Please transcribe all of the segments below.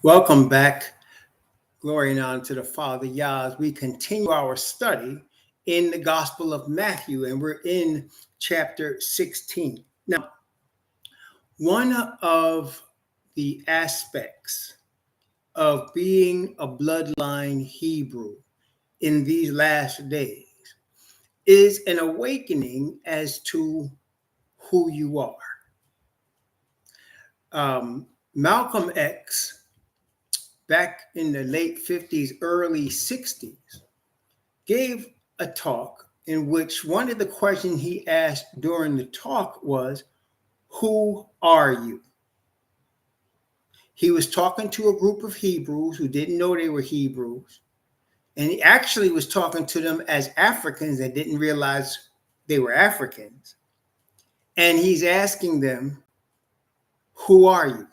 Welcome back. Glory and honor to the Father Yah as we continue our study in the Gospel of Matthew, and we're in chapter 16. Now, one of the aspects of being a bloodline Hebrew in these last days is an awakening as to who you are. Malcolm X, back in the late 50s, early 60s, gave a talk in which one of the questions he asked during the talk was, "Who are you?" He was talking to a group of Hebrews who didn't know they were Hebrews. And he actually was talking to them as Africans that didn't realize they were Africans. And he's asking them, "Who are you?"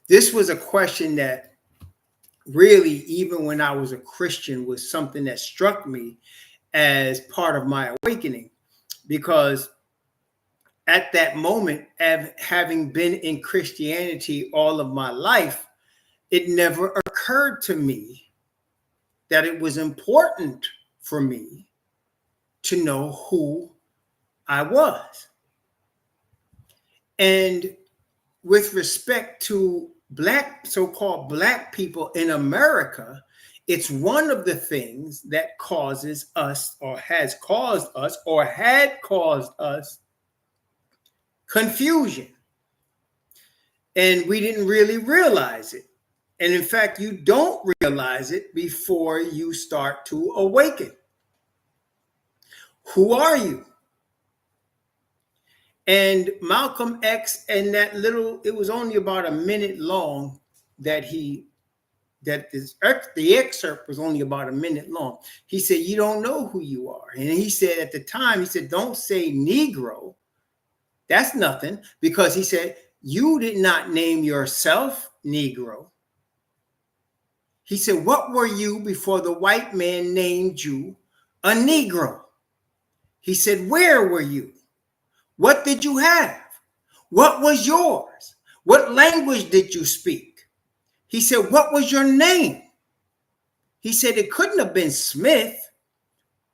This was a question that really, even when I was a Christian, was something that struck me as part of my awakening, because at that moment, having been in Christianity all of my life, it never occurred to me that it was important for me to know who I was. And with respect to so-called Black people in America, it's one of the things that causes us, or has caused us, or had caused us confusion. And we didn't really realize it. And in fact, you don't realize it before you start to awaken. Who are you? And Malcolm X, and that little, it was only about a minute long the excerpt was only about a minute long. He said, "You don't know who you are." And he said at the time, he said, "Don't say Negro. That's nothing," because he said, "You did not name yourself Negro." He said, "What were you before the white man named you a Negro?" He said, "Where were you? What did you have? What was yours? What language did you speak?" He said, "What was your name?" He said, "It couldn't have been Smith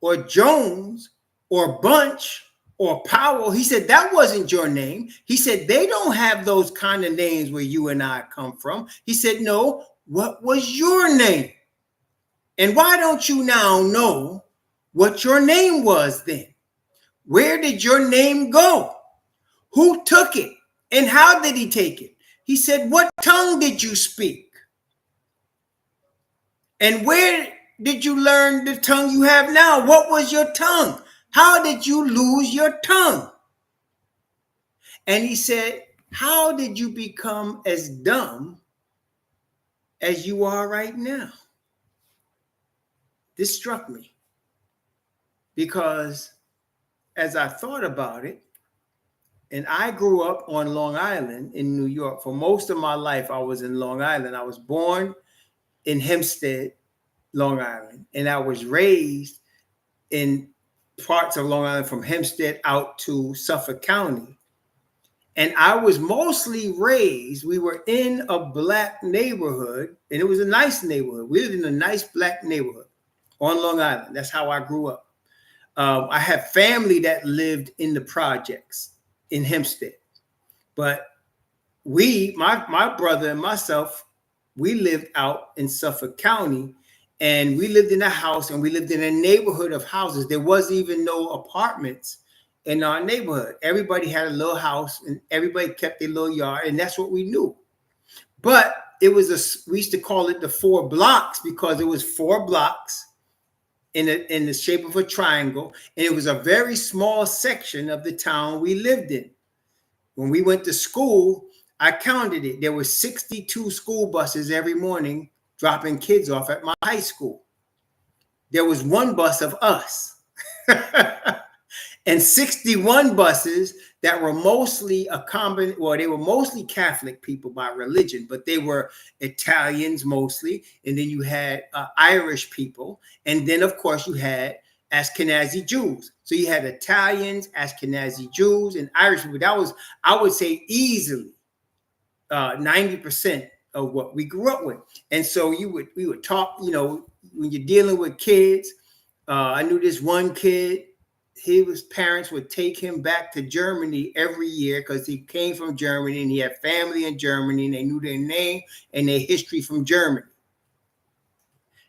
or Jones or Bunch or Powell." He said, "That wasn't your name." He said, "They don't have those kind of names where you and I come from." He said, "No, what was your name? And why don't you now know what your name was then? Where did your name go? Who took it? And how did he take it?" He said, "What tongue did you speak? And where did you learn the tongue you have now? What was your tongue? How did you lose your tongue?" And he said, "How did you become as dumb as you are right now?" This struck me because as I thought about it, and I grew up on Long Island in New York. For most of my life, I was in Long Island. I was born in Hempstead, Long Island, and I was raised in parts of Long Island from Hempstead out to Suffolk County. And I was mostly raised, we were in a Black neighborhood, and it was a nice neighborhood. We lived in a nice Black neighborhood on Long Island. That's how I grew up. I had family that lived in the projects in Hempstead. But my brother and myself, we lived out in Suffolk County, and we lived in a house, and we lived in a neighborhood of houses. There wasn't even no apartments in our neighborhood. Everybody had a little house, and everybody kept their little yard, and that's what we knew. But we used to call it the 4 blocks because it was 4 blocks in the shape of a triangle, and it was a very small section of the town we lived in. When we went to school, I counted it. There were 62 school buses every morning dropping kids off at my high school. There was 1 bus of us and 61 buses that were mostly they were mostly Catholic people by religion, but they were Italians mostly. And then you had Irish people. And then, of course, you had Ashkenazi Jews. So you had Italians, Ashkenazi Jews, and Irish people. That was, I would say, easily 90% of what we grew up with. And so we would talk, when you're dealing with kids. I knew this one kid, his parents would take him back to Germany every year because he came from Germany and he had family in Germany and they knew their name and their history from Germany.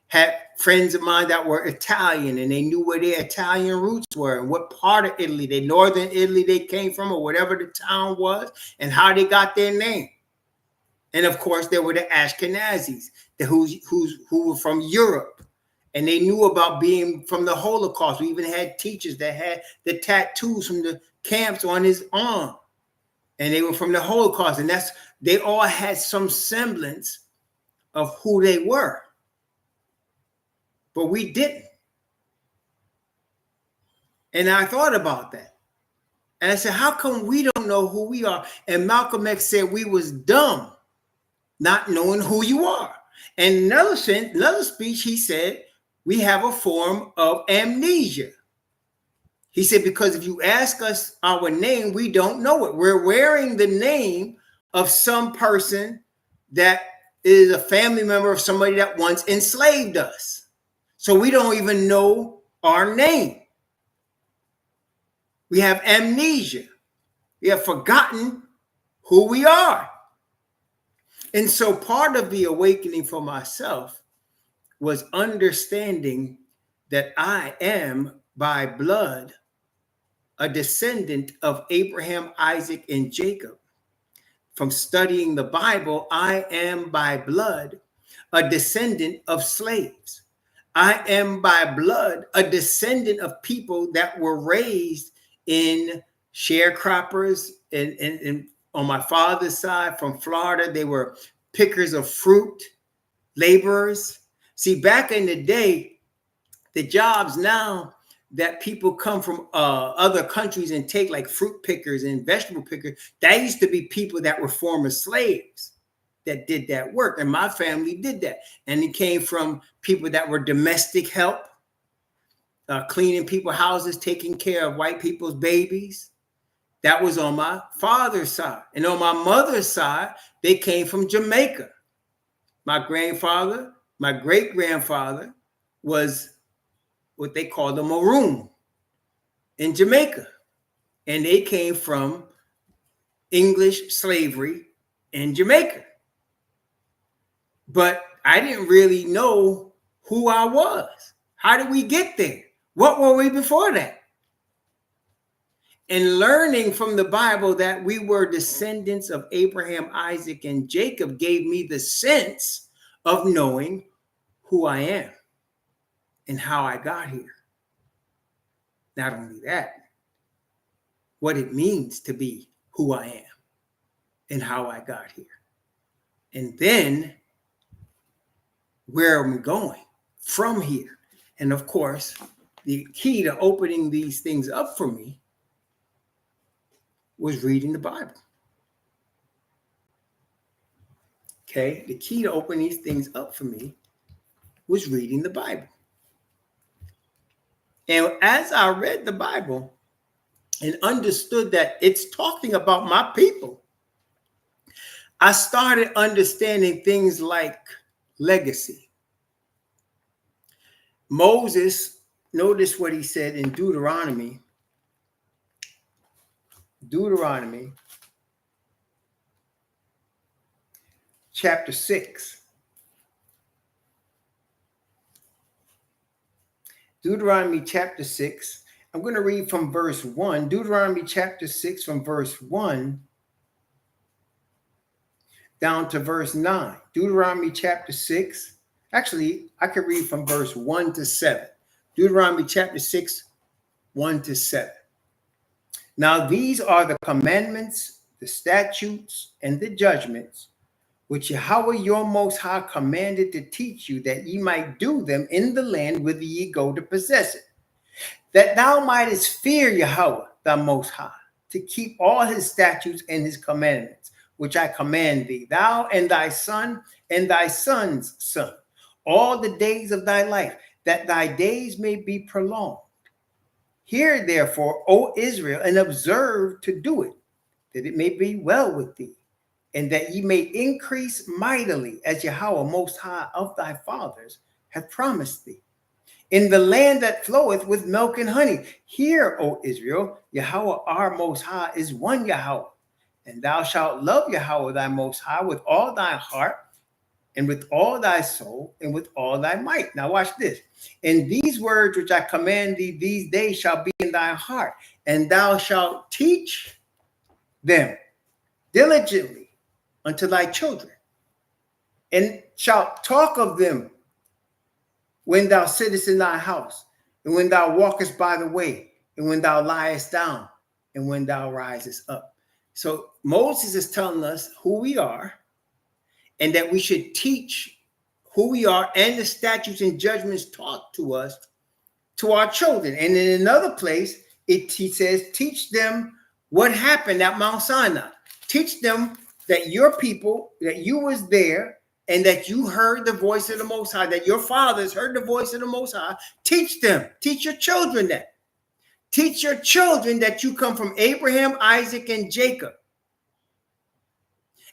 Had friends of mine that were Italian and they knew where their Italian roots were and what part of Italy, the northern Italy they came from or whatever the town was and how they got their name. And of course, there were the Ashkenazis who were from Europe. And they knew about being from the Holocaust. We even had teachers that had the tattoos from the camps on his arm. And they were from the Holocaust. And they all had some semblance of who they were. But we didn't. And I thought about that. And I said, how come we don't know who we are? And Malcolm X said we was dumb, not knowing who you are. And another speech, he said, we have a form of amnesia. He said, because if you ask us our name, we don't know it. We're wearing the name of some person that is a family member of somebody that once enslaved us. So we don't even know our name. We have amnesia. We have forgotten who we are. And so part of the awakening for myself was understanding that I am by blood a descendant of Abraham, Isaac, and Jacob. From studying the Bible, I am by blood a descendant of slaves. I am by blood a descendant of people that were raised in sharecroppers and on my father's side from Florida, they were pickers of fruit, laborers. See, back in the day, the jobs now that people come from other countries and take like fruit pickers and vegetable pickers, that used to be people that were former slaves that did that work. And my family did that. And it came from people that were domestic help, cleaning people's houses, taking care of white people's babies. That was on my father's side. And on my mother's side, they came from Jamaica. My grandfather, my great-grandfather was what they called a maroon in Jamaica. And they came from English slavery in Jamaica. But I didn't really know who I was. How did we get there? What were we before that? And learning from the Bible that we were descendants of Abraham, Isaac, and Jacob gave me the sense of knowing who I am and how I got here. Not only that, what it means to be who I am and how I got here. And then where I'm going from here. And of course, the key to opening these things up for me was reading the Bible. Okay, the key to opening these things up for me was reading the Bible. And as I read the Bible and understood that it's talking about my people, I started understanding things like legacy. Moses, notice what he said in Deuteronomy chapter 6. Deuteronomy chapter 6. I'm going to read from verse 1. Deuteronomy chapter 6 from verse 1 down to verse 9. Deuteronomy chapter 6. Actually, I could read from verse 1 to 7. Deuteronomy chapter 6, 1 to 7. Now these are the commandments, the statutes, and the judgments which Yahweh your Most High commanded to teach you, that ye might do them in the land whither ye go to possess it, that thou mightest fear Yahweh thy Most High, to keep all his statutes and his commandments, which I command thee, thou and thy son and thy son's son, all the days of thy life, that thy days may be prolonged. Hear therefore, O Israel, and observe to do it, that it may be well with thee, and that ye may increase mightily, as Yahweh Most High of thy fathers hath promised thee, in the land that floweth with milk and honey. Hear, O Israel, Yahweh our Most High is one Yahweh, and thou shalt love Yahweh thy Most High with all thy heart, and with all thy soul, and with all thy might. Now watch this. And these words which I command thee these days shall be in thy heart, and thou shalt teach them diligently unto thy children, and shalt talk of them when thou sittest in thy house, and when thou walkest by the way, and when thou liest down, and when thou risest up. So Moses is telling us who we are, and that we should teach who we are and the statutes and judgments taught to us to our children. And in another place, he says, teach them what happened at Mount Sinai. Teach them that your people, that you was there, and that you heard the voice of the Most High, that your fathers heard the voice of the Most High. Teach them. Teach your children that. Teach your children that you come from Abraham, Isaac, and Jacob.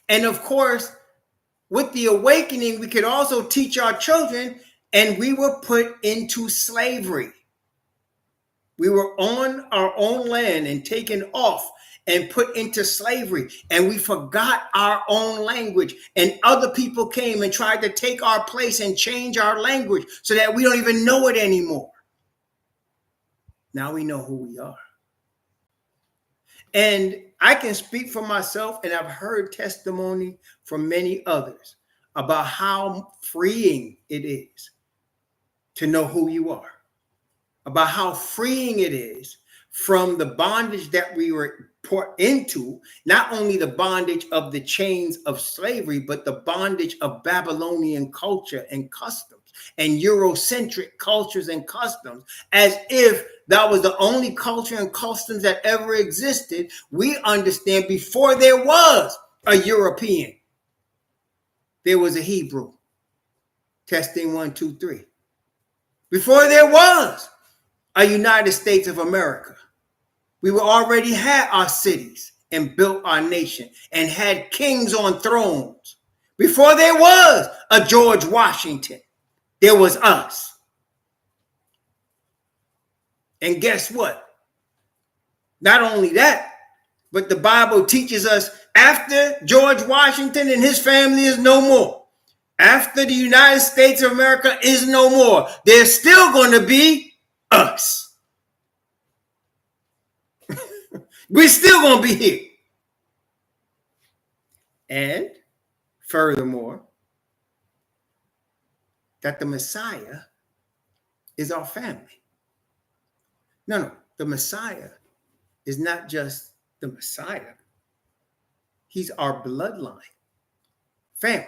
And of course, with the awakening, we could also teach our children, and we were put into slavery. We were on our own land and taken off and put into slavery, and we forgot our own language, and other people came and tried to take our place and change our language so that we don't even know it anymore. Now we know who we are. And I can speak for myself, and I've heard testimony from many others about how freeing it is to know who you are, about how freeing it is from the bondage that we were put into, not only the bondage of the chains of slavery, but the bondage of Babylonian culture and customs and Eurocentric cultures and customs, as if that was the only culture and customs that ever existed. We understand before there was a European, there was a Hebrew. Testing 1, 2, 3. Before there was a United States of America, we were already had our cities and built our nation and had kings on thrones. Before there was a George Washington, there was us. And guess what? Not only that, but the Bible teaches us after George Washington and his family is no more, after the United States of America is no more, there's still going to be us. We're still going to be here. And furthermore, that the Messiah is our family. No, the Messiah is not just the Messiah. He's our bloodline, family.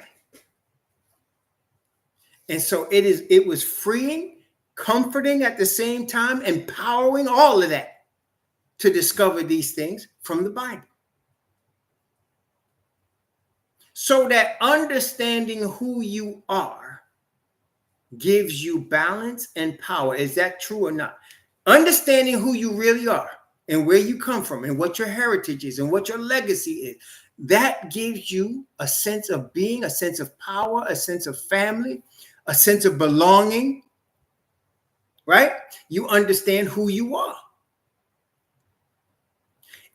And so it was freeing, comforting at the same time, empowering, all of that, to discover these things from the Bible. So that understanding who you are gives you balance and power. Is that true or not? Understanding who you really are and where you come from and what your heritage is and what your legacy is, that gives you a sense of being, a sense of power, a sense of family, a sense of belonging, right? You understand who you are.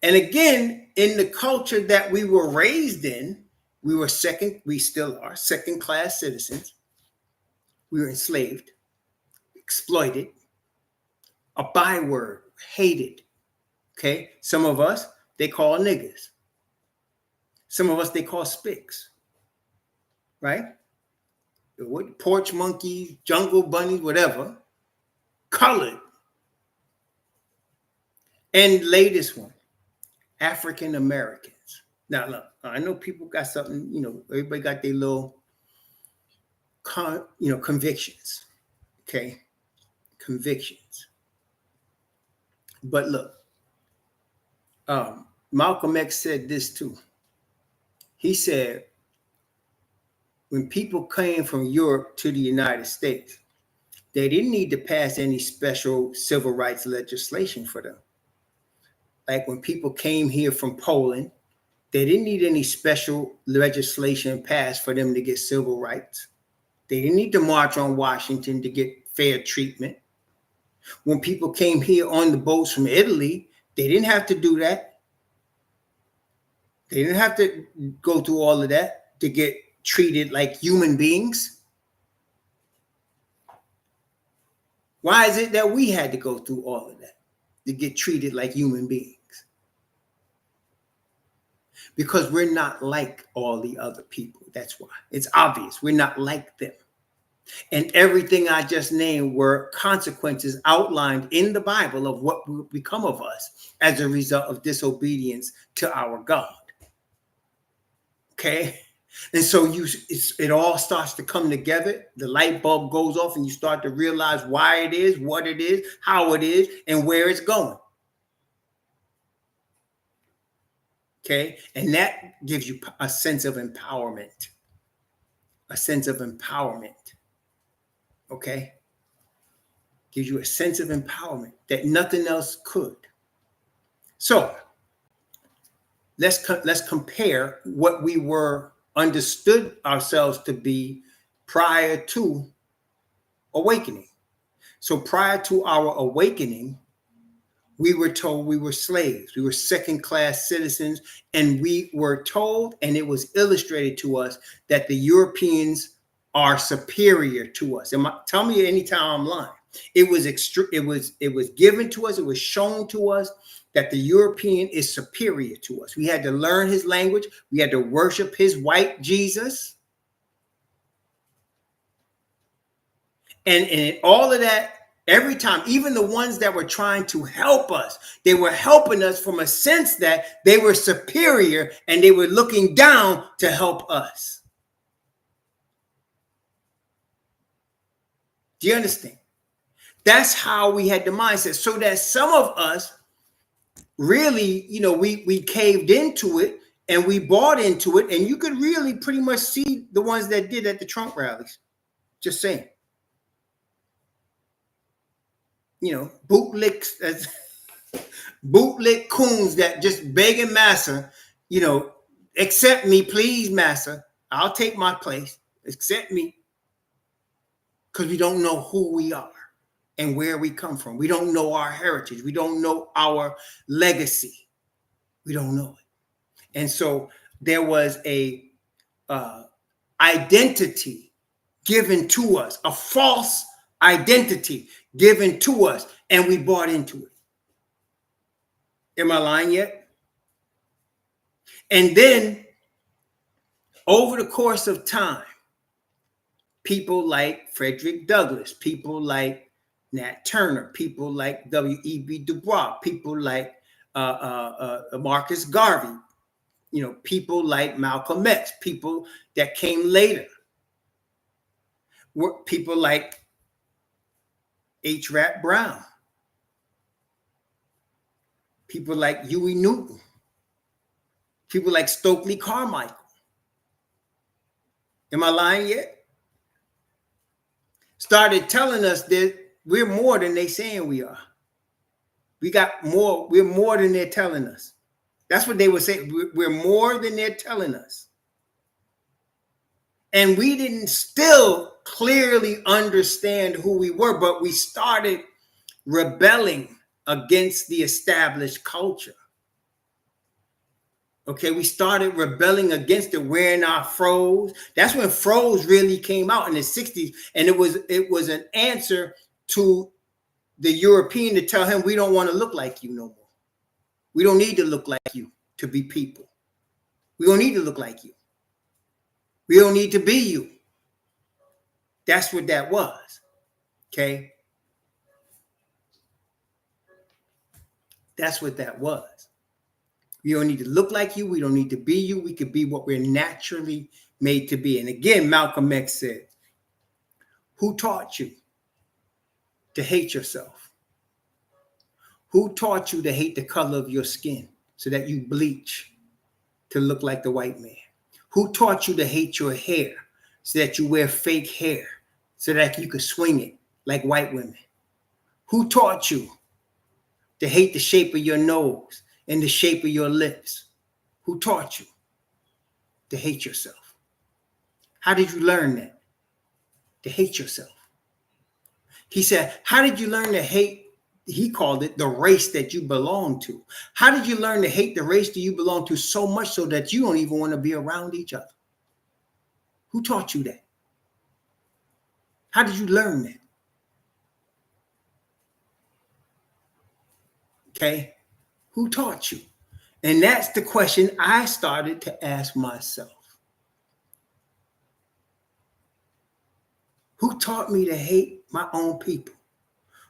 And again, in the culture that we were raised in, we still are second-class citizens. We were enslaved, exploited, a byword, hated. Okay, some of us, they call niggas. Some of us, they call spics, right? Porch monkeys, jungle bunnies, whatever, colored. And latest one, African Americans. Now, look, I know people got something, everybody got their little, convictions, okay? Convictions. But look, Malcolm X said this too. He said, when people came from Europe to the United States, they didn't need to pass any special civil rights legislation for them. Like when people came here from Poland They didn't need any special legislation passed for them to get civil rights. They didn't need to march on Washington to get fair treatment. When people came here on the boats from Italy, they didn't have to do that. They didn't have to go through all of that to get treated like human beings. Why is it that we had to go through all of that to get treated like human beings? Because we're not like all the other people. That's why. It's obvious. We're not like them. And everything I just named were consequences outlined in the Bible of what will become of us as a result of disobedience to our God. Okay? And so it all starts to come together. The light bulb goes off and you start to realize why it is, what it is, how it is, and where it's going. Okay? And that gives you a sense of empowerment. A sense of empowerment. Okay? Gives you a sense of empowerment that nothing else could. So let's compare what we were understood ourselves to be prior to awakening. So prior to our awakening, we were told we were slaves. We were second-class citizens, and we were told, and it was illustrated to us, that the Europeans are superior to us. Tell me anytime I'm lying. It was given to us. It was shown to us that the European is superior to us. We had to learn his language. We had to worship his white Jesus. And all of that, every time, even the ones that were trying to help us, they were helping us from a sense that they were superior and they were looking down to help us. Do you understand? That's how we had the mindset. So that some of us really, we caved into it and we bought into it. And you could really pretty much see the ones that did at the Trump rallies. Just saying. Bootlick coons that just begging massa, accept me, please, massa. I'll take my place. Accept me. Because we don't know who we are and where we come from. We don't know our heritage. We don't know our legacy. We don't know it. And so there was a identity given to us, a false identity given to us, and we bought into it. Am I lying yet? And then over the course of time, people like Frederick Douglass, people like Nat Turner, people like W.E.B. Du Bois, people like Marcus Garvey, people like Malcolm X, people that came later, people like H. Rap Brown, people like Huey Newton, people like Stokely Carmichael. Am I lying yet? Started telling us that we're more than they saying we are. We got more. We're more than they're telling us. That's what they were saying. We're more than they're telling us. And we didn't still clearly understand who we were, but we started rebelling against the established culture. Okay, we started rebelling against it, wearing our froze. That's when froze really came out in the 60s. And it was an answer to the European to tell him, we don't want to look like you no more. We don't need to look like you to be people. We don't need to look like you. We don't need to be you. That's what that was. Okay. That's what that was. We don't need to look like you. We don't need to be you. We could be what we're naturally made to be. And again, Malcolm X said, who taught you to hate yourself? Who taught you to hate the color of your skin so that you bleach to look like the white man? Who taught you to hate your hair so that you wear fake hair so that you could swing it like white women? Who taught you to hate the shape of your nose and the shape of your lips Who taught you to hate yourself? How did you learn that? To hate yourself. He said, how did you learn to hate? He called it the race that you belong to. How did you learn to hate the race that you belong to so much so that you don't even want to be around each other? Who taught you that? How did you learn that? Okay. Who taught you? And that's the question I started to ask myself. Who taught me to hate my own people?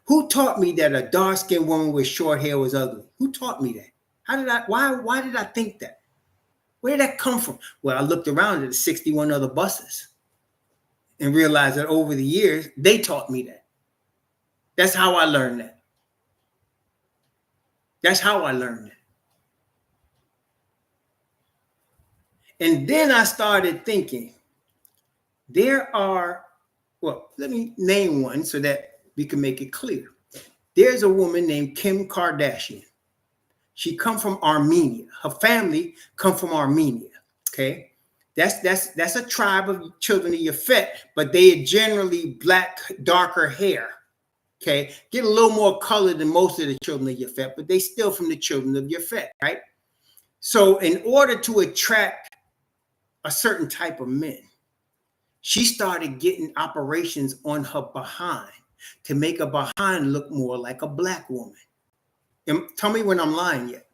Who taught me that a dark-skinned woman with short hair was ugly? Who taught me that? Why did I think that? Where did that come from? Well, I looked around at the 61 other buses and realized that over the years, they taught me that. That's how I learned that. That's how I learned it. And then I started thinking, let me name one so that we can make it clear. There's a woman named Kim Kardashian. She come from Armenia. Her family come from Armenia. Okay. That's a tribe of children of Yafet, but they are generally black, darker hair. Okay. Get a little more color than most of the children of Yafet, but they still from the children of Yafet, right? So in order to attract a certain type of men, she started getting operations on her behind to make her behind look more like a black woman. And tell me when I'm lying yet.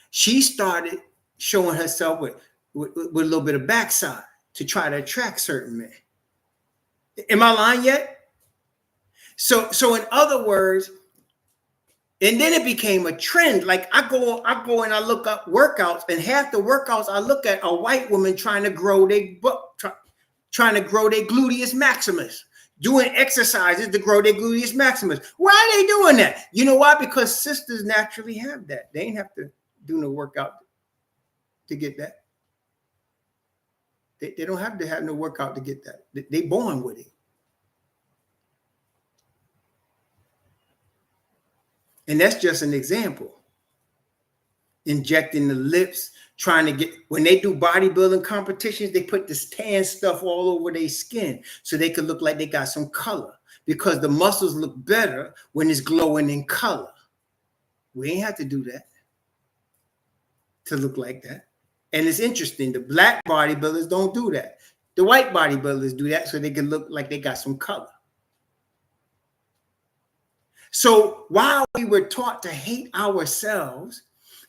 She started showing herself with a little bit of backside to try to attract certain men. Am I lying yet? So in other words, and then it became a trend. Like I go and I look up workouts, and half the workouts I look at a white woman trying to grow their gluteus maximus, doing exercises to grow their gluteus maximus. Why are they doing that? You know why? Because sisters naturally have that. They ain't have to do no workout to get that. They don't have to have no workout to get that. They born with it. And that's just an example. Injecting the lips, trying to get, when they do bodybuilding competitions, they put this tan stuff all over their skin so they could look like they got some color, because the muscles look better when it's glowing in color. We ain't have to do that to look like that. And it's interesting, the black bodybuilders don't do that. The white bodybuilders do that so they can look like they got some color. So while we were taught to hate ourselves,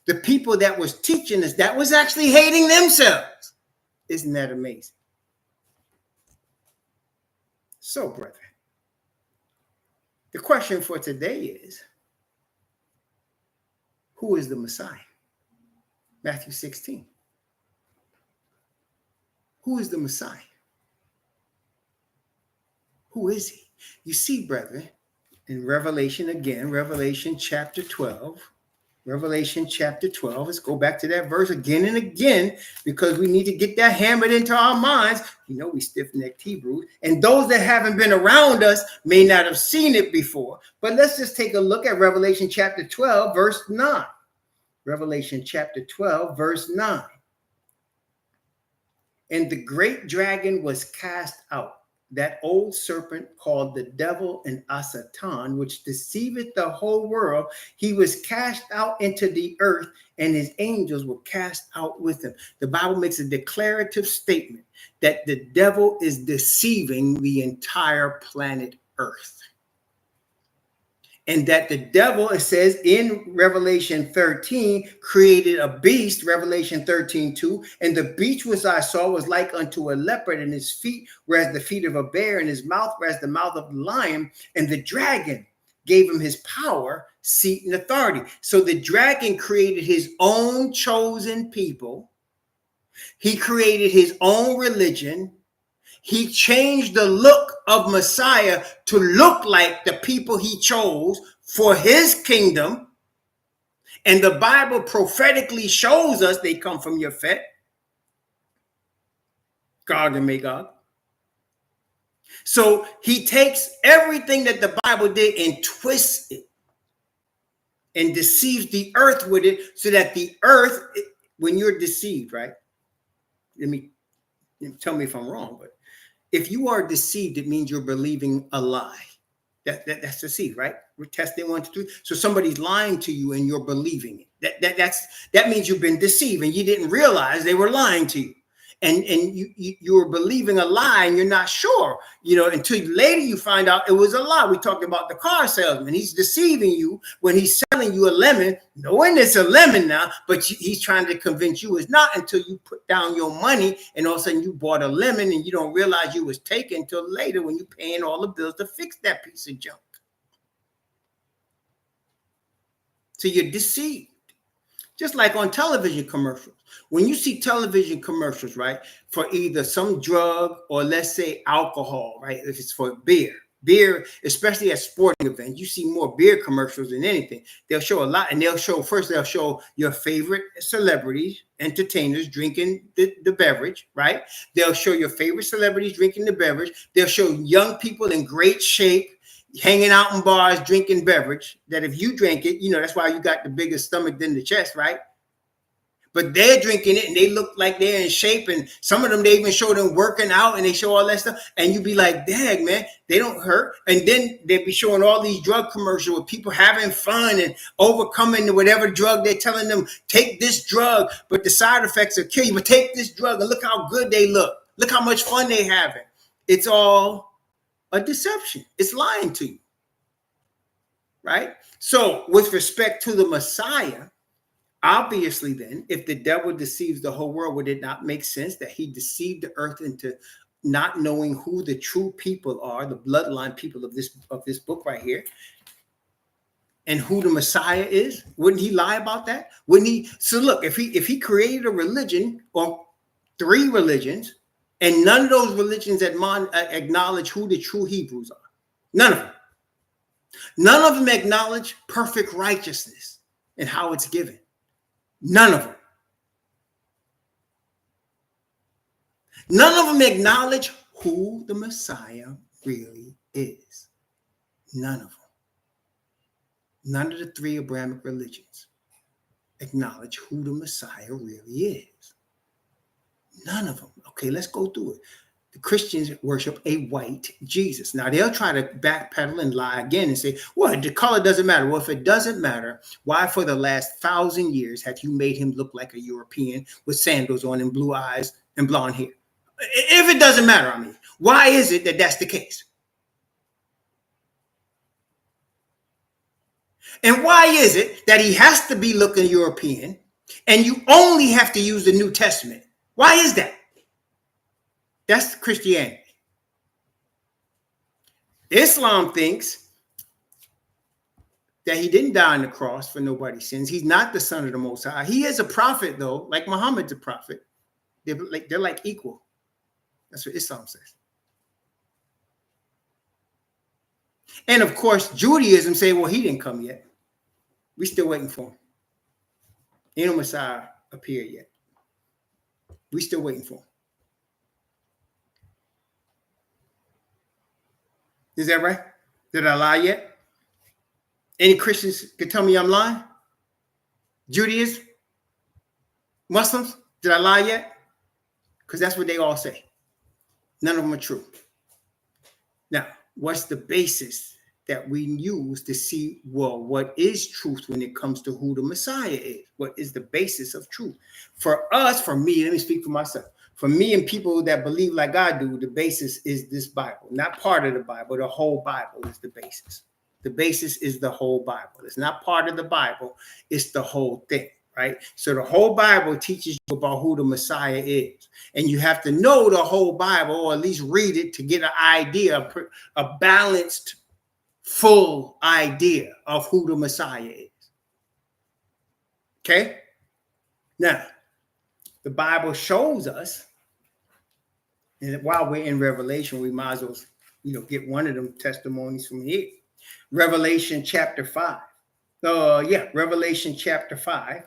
the people that was teaching us that was actually hating themselves. Isn't that amazing? So, brethren, the question for today is, who is the Messiah? Matthew 16. Who is the Messiah? Who is he? You see, brethren, in Revelation again, Revelation chapter 12, let's go back to that verse again and again, because we need to get that hammered into our minds. You know, we stiff-necked Hebrews, and those that haven't been around us may not have seen it before. But let's just take a look at Revelation chapter 12, verse 9. Revelation chapter 12, verse 9. And the great dragon was cast out, that old serpent called the devil and Satan, which deceiveth the whole world. He was cast out into the earth, and his angels were cast out with him. The Bible makes a declarative statement that the devil is deceiving the entire planet Earth. And that the devil, it says in Revelation 13, created a beast, Revelation 13:2. And the beast which I saw was like unto a leopard, and his feet were as the feet of a bear, and his mouth were as the mouth of a lion. And the dragon gave him his power, seat, and authority. So the dragon created his own chosen people. He created his own religion. He changed the look of Messiah to look like the people he chose for his kingdom. And the Bible prophetically shows us they come from Yafet, Gog and Magog. So he takes everything that the Bible did and twists it and deceives the earth with it, so that the earth, when you're deceived, right? Let me tell me if I'm wrong, but if you are deceived, it means you're believing a lie. That's deceived, right? We're testing 1, 2, 3. So somebody's lying to you and you're believing it. That means you've been deceived and you didn't realize they were lying to you. And you were believing a lie and you're not sure, until later you find out it was a lie. We talked about the car salesman. He's deceiving you when he's selling you a lemon, knowing it's a lemon now, but he's trying to convince you it's not, until you put down your money and all of a sudden you bought a lemon and you don't realize you was taken until later when you're paying all the bills to fix that piece of junk. So you're deceived. Just like on television commercials. When you see television commercials, right, for either some drug or let's say alcohol, right, if it's for beer, especially at sporting events, you see more beer commercials than anything. They'll show a lot, and they'll show your favorite celebrities, entertainers drinking the beverage, right? They'll show your favorite celebrities drinking the beverage. They'll show young people in great shape, hanging out in bars, drinking beverage, that if you drink it, that's why you got the biggest stomach than the chest, right? But they're drinking it and they look like they're in shape. And some of them, they even show them working out and they show all that stuff. And you be like, dang, man, they don't hurt. And then they be showing all these drug commercials with people having fun and overcoming whatever drug they're telling them, take this drug, but the side effects will kill you. But take this drug and look how good they look. Look how much fun they having. It's all a deception. It's lying to you, right? So with respect to the Messiah, obviously then, if the devil deceives the whole world, would it not make sense that he deceived the earth into not knowing who the true people are, the bloodline people of this book right here, and who the Messiah is? Wouldn't he lie about that? Wouldn't he? So look, if he created a religion or 3 religions, and none of those religions acknowledge who the true Hebrews are. None of them. None of them acknowledge perfect righteousness and how it's given. None of them. None of them acknowledge who the Messiah really is. None of them. None of the 3 Abrahamic religions acknowledge who the Messiah really is. None of them. Okay, let's go through it. The Christians worship a white Jesus. Now, they'll try to backpedal and lie again and say, well, the color doesn't matter. Well, if it doesn't matter, why for the last 1,000 years have you made him look like a European with sandals on and blue eyes and blonde hair? If it doesn't matter, why is it that that's the case? And why is it that he has to be looking European and you only have to use the New Testament? Why is that? That's Christianity. Islam thinks that he didn't die on the cross for nobody's sins. He's not the son of the Most High. He is a prophet, though, like Muhammad's a prophet. They're like equal. That's what Islam says. And of course, Judaism say, well, he didn't come yet. We're still waiting for him. Ain't no Messiah appeared yet. We're still waiting for him. Is that right? Did I lie yet? Any Christians can tell me I'm lying? Judaism? Muslims? Did I lie yet? Because that's what they all say. None of them are true. Now, what's the basis that we use to see, well, what is truth when it comes to who the Messiah is? What is the basis of truth? For us, for me, let me speak for myself. For me and people that believe like I do, the basis is this Bible. Not part of the Bible. The whole Bible is the basis. The basis is the whole Bible. It's not part of the Bible. It's the whole thing, right? So the whole Bible teaches you about who the Messiah is. And you have to know the whole Bible, or at least read it, to get an idea, a balanced, full idea of who the Messiah is. Okay? Now, the Bible shows us, and while we're in Revelation, we might as well, get one of them testimonies from here. Revelation chapter 5. Revelation chapter 5.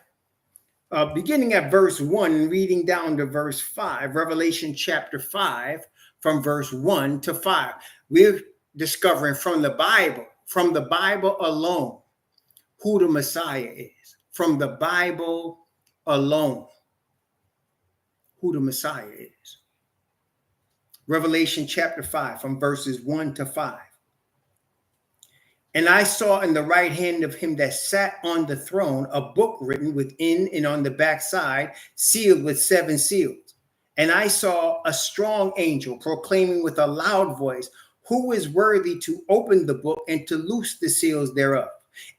Beginning at verse 1 and reading down to verse 5. Revelation chapter 5 from verse 1 to 5. We're discovering from the Bible alone, who the Messiah is from the Bible alone. Who the Messiah is. Revelation chapter 5 from verses 1 to 5. And I saw in the right hand of him that sat on the throne a book written within and on the backside, sealed with 7 seals. And I saw a strong angel proclaiming with a loud voice, who is worthy to open the book and to loose the seals thereof?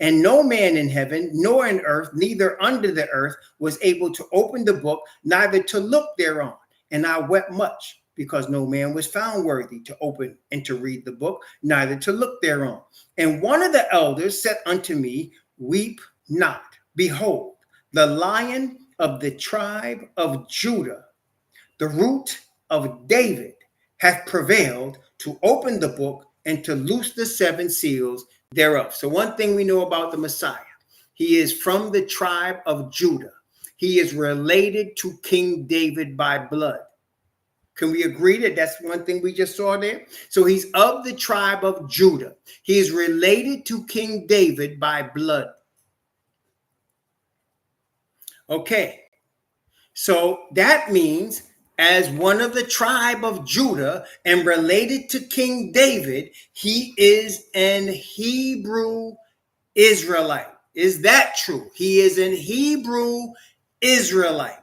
And no man in heaven, nor in earth, neither under the earth, was able to open the book, neither to look thereon. And I wept much, because no man was found worthy to open and to read the book, neither to look thereon. And one of the elders said unto me, weep not. Behold, the Lion of the tribe of Judah, the root of David, hath prevailed to open the book and to loose the 7 seals thereof. So one thing we know about the Messiah, he is from the tribe of Judah. He is related to King David by blood. Can we agree that that's one thing we just saw there? So he's of the tribe of Judah. He is related to King David by blood. Okay, so that means as one of the tribe of Judah and related to King David, he is an Hebrew Israelite. Is that true? He is an Hebrew Israelite.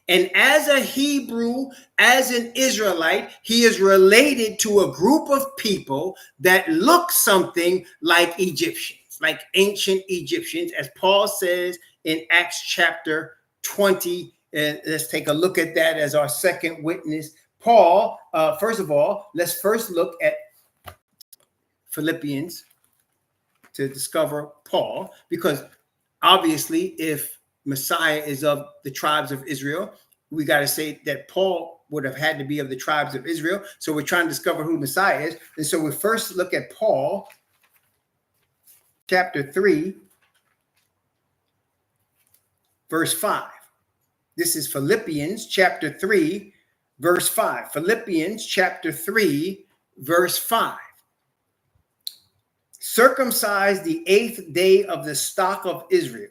And as a Hebrew, as an Israelite, he is related to a group of people that look something like Egyptians, like ancient Egyptians, as Paul says in Acts chapter 20. And let's take a look at that as our second witness. Paul, first of all, let's first look at Philippians to discover Paul, because obviously if Messiah is of the tribes of Israel, we got to say that Paul would have had to be of the tribes of Israel. So we're trying to discover who Messiah is. And so we first look at Paul, chapter 3, verse 5. This is Philippians chapter 3, verse 5. Philippians chapter 3, verse 5. Circumcised the 8th day of the stock of Israel,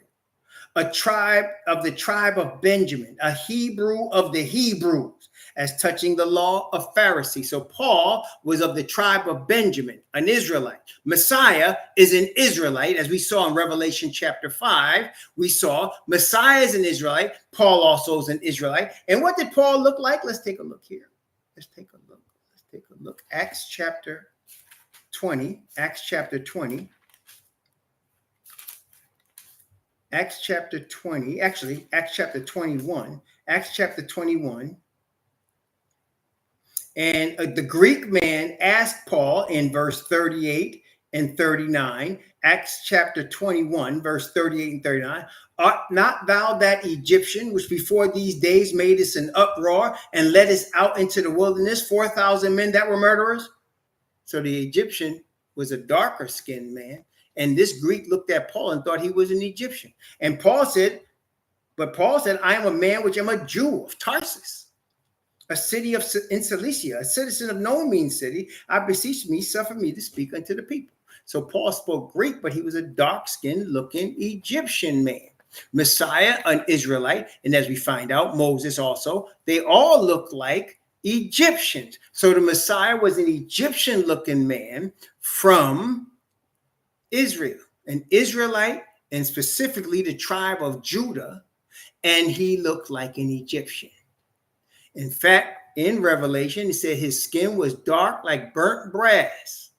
a tribe of the tribe of Benjamin, a Hebrew of the Hebrews, as touching the law of Pharisee. So Paul was of the tribe of Benjamin, an Israelite. Messiah is an Israelite, as we saw in Revelation chapter 5. We saw Messiah is an Israelite. Paul also is an Israelite. And what did Paul look like? Let's take a look here. Let's take a look. Let's take a look. Acts chapter 20. Acts chapter 20. Acts chapter 20, actually, Acts chapter 21, Acts chapter 21. And the Greek man asked Paul in verse 38 and 39, Acts chapter 21, verse 38 and 39, art not thou that Egyptian, which before these days made us an uproar and led us out into the wilderness, 4,000 men that were murderers? So the Egyptian was a darker skinned man. And this Greek looked at Paul and thought he was an Egyptian. And Paul said, I am a man which am a Jew of Tarsus, a city in Cilicia, a citizen of no mean city. I beseech me, suffer me to speak unto the people. So Paul spoke Greek, but he was a dark-skinned looking Egyptian man. Messiah, an Israelite. And as we find out, Moses also, they all look like Egyptians. So the Messiah was an Egyptian looking man from Israel, an Israelite, and specifically the tribe of Judah, and he looked like an Egyptian. In fact, in Revelation, it said his skin was dark like burnt brass.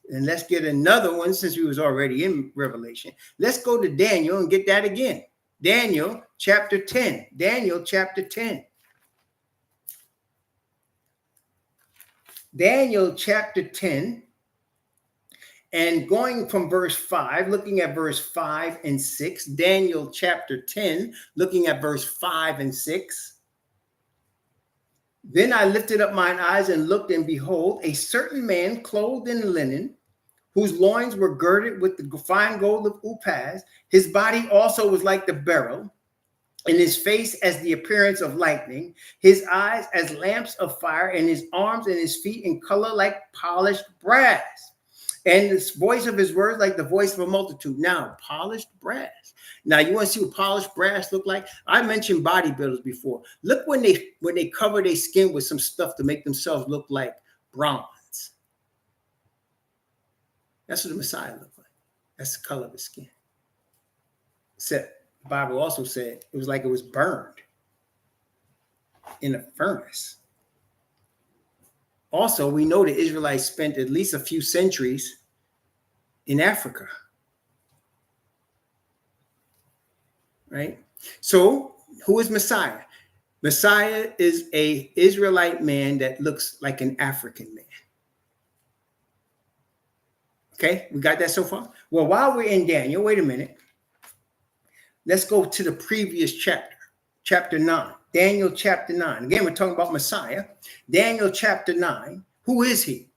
And let's get another one since we was already in Revelation. Let's go to Daniel and get that again. Daniel chapter 10. Daniel chapter 10. Daniel chapter 10. And going from verse 5, looking at verse 5 and 6, Daniel chapter 10, looking at verse 5 and 6. Then I lifted up mine eyes and looked, and behold, a certain man clothed in linen, whose loins were girded with the fine gold of Uphaz. His body also was like the beryl, and his face as the appearance of lightning, his eyes as lamps of fire, and his arms and his feet in color like polished brass. And the voice of his words like the voice of a multitude. Now, polished brass. Now, you want to see what polished brass look like? I mentioned bodybuilders before. Look when they cover their skin with some stuff to make themselves look like bronze. That's what the Messiah looked like. That's the color of his skin. Except the Bible also said it was like it was burned in a furnace. Also, we know the Israelites spent at least a few centuries in Africa. Right? So, who is Messiah? Messiah is an Israelite man that looks like an African man. Okay, we got that so far? Well, while we're in Daniel, wait a minute. Let's go to the previous chapter, chapter 9. Daniel chapter 9. Again, we're talking about Messiah. Daniel chapter 9. Who is he?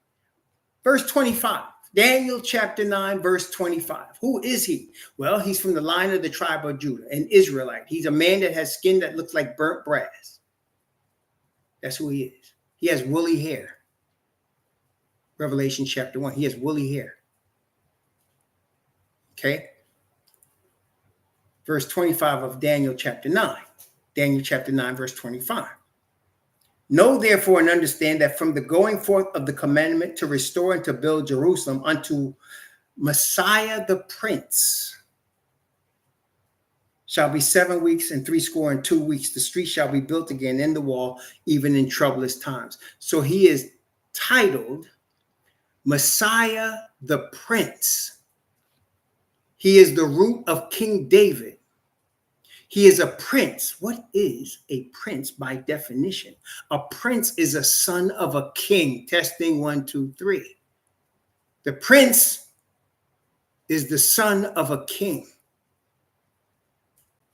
Verse 25. Daniel chapter 9, verse 25. Who is he? Well, he's from the line of the tribe of Judah, an Israelite. He's a man that has skin that looks like burnt brass. That's who he is. He has woolly hair. Revelation chapter 1. He has woolly hair. Okay. Verse 25 of Daniel chapter 9. Daniel chapter 9, verse 25. Know therefore and understand that from the going forth of the commandment to restore and to build Jerusalem unto Messiah the Prince shall be 7 weeks and 62 weeks. The street shall be built again in the wall, even in troublous times. So he is titled Messiah the Prince. He is the root of King David. He is a prince. What is a prince by definition? A prince is a son of a king. Testing 1, 2, 3. The prince is the son of a king.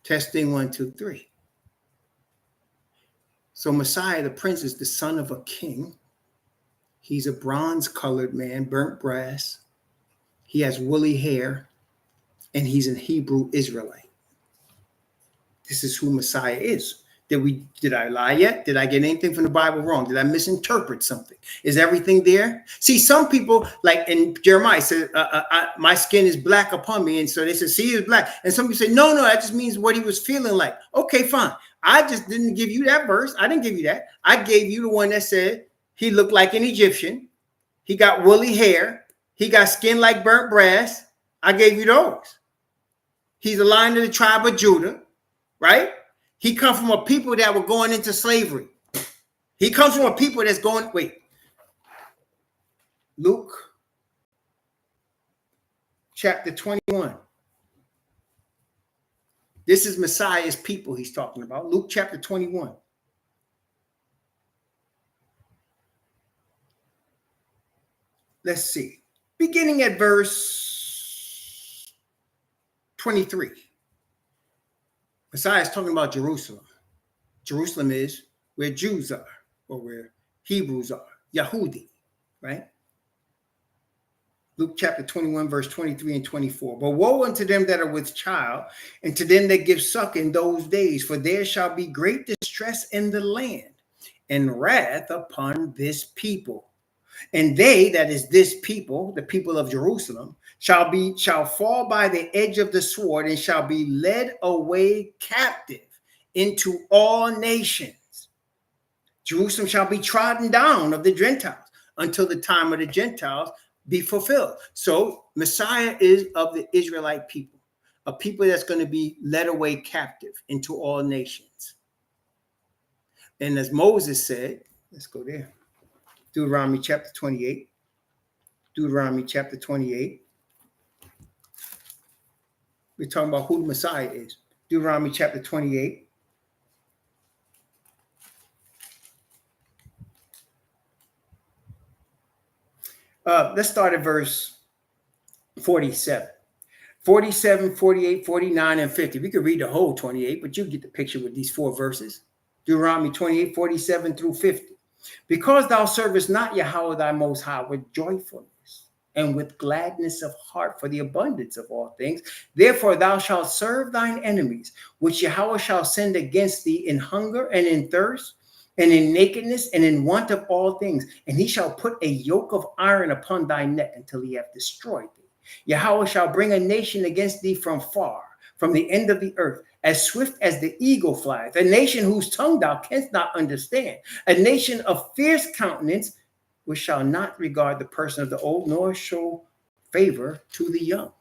Testing 1, 2, 3. So Messiah, the prince, is the son of a king. He's a bronze-colored man, burnt brass. He has woolly hair, and he's an Hebrew Israelite. This is who Messiah is. Did I lie yet? Did I get anything from the Bible wrong? Did I misinterpret something? Is everything there? See, some people, like in Jeremiah, said, my skin is black upon me. And so they said, see, he's black. And some people say, no, that just means what he was feeling like. Okay, fine. I just didn't give you that verse. I didn't give you that. I gave you the one that said he looked like an Egyptian. He got woolly hair. He got skin like burnt brass. I gave you those. He's a line of the tribe of Judah. Right? He comes from a people that were going into slavery. He comes from a people that's going, Luke chapter 21. This is Messiah's people he's talking about. Luke chapter 21. Let's see. Beginning at verse 23. Messiah is talking about Jerusalem. Jerusalem is where Jews are, or where Hebrews are, Yahudi, right? Luke chapter 21, verse 23 and 24. But woe unto them that are with child, and to them that give suck in those days, for there shall be great distress in the land, and wrath upon this people. And they, that is this people, the people of Jerusalem, shall fall by the edge of the sword, and shall be led away captive into all nations. Jerusalem shall be trodden down of the Gentiles until the time of the Gentiles be fulfilled. So Messiah is of the Israelite people, a people that's going to be led away captive into all nations. And as Moses said, let's go there. Deuteronomy chapter 28. Deuteronomy chapter 28. We're talking about who the Messiah is. Deuteronomy chapter 28. Let's start at verse 47. 47, 48, 49, and 50. We could read the whole 28, but you get the picture with these 4 verses. Deuteronomy 28, 47 through 50. Because thou servest not Yahweh thy most high with joyfulness and with gladness of heart for the abundance of all things, therefore thou shalt serve thine enemies, which Yahweh shall send against thee in hunger and in thirst, and in nakedness and in want of all things. And he shall put a yoke of iron upon thy neck until he have destroyed thee. Yahweh shall bring a nation against thee from far, from the end of the earth, as swift as the eagle flieth, a nation whose tongue thou canst not understand, a nation of fierce countenance, which shall not regard the person of the old, nor show favor to the young.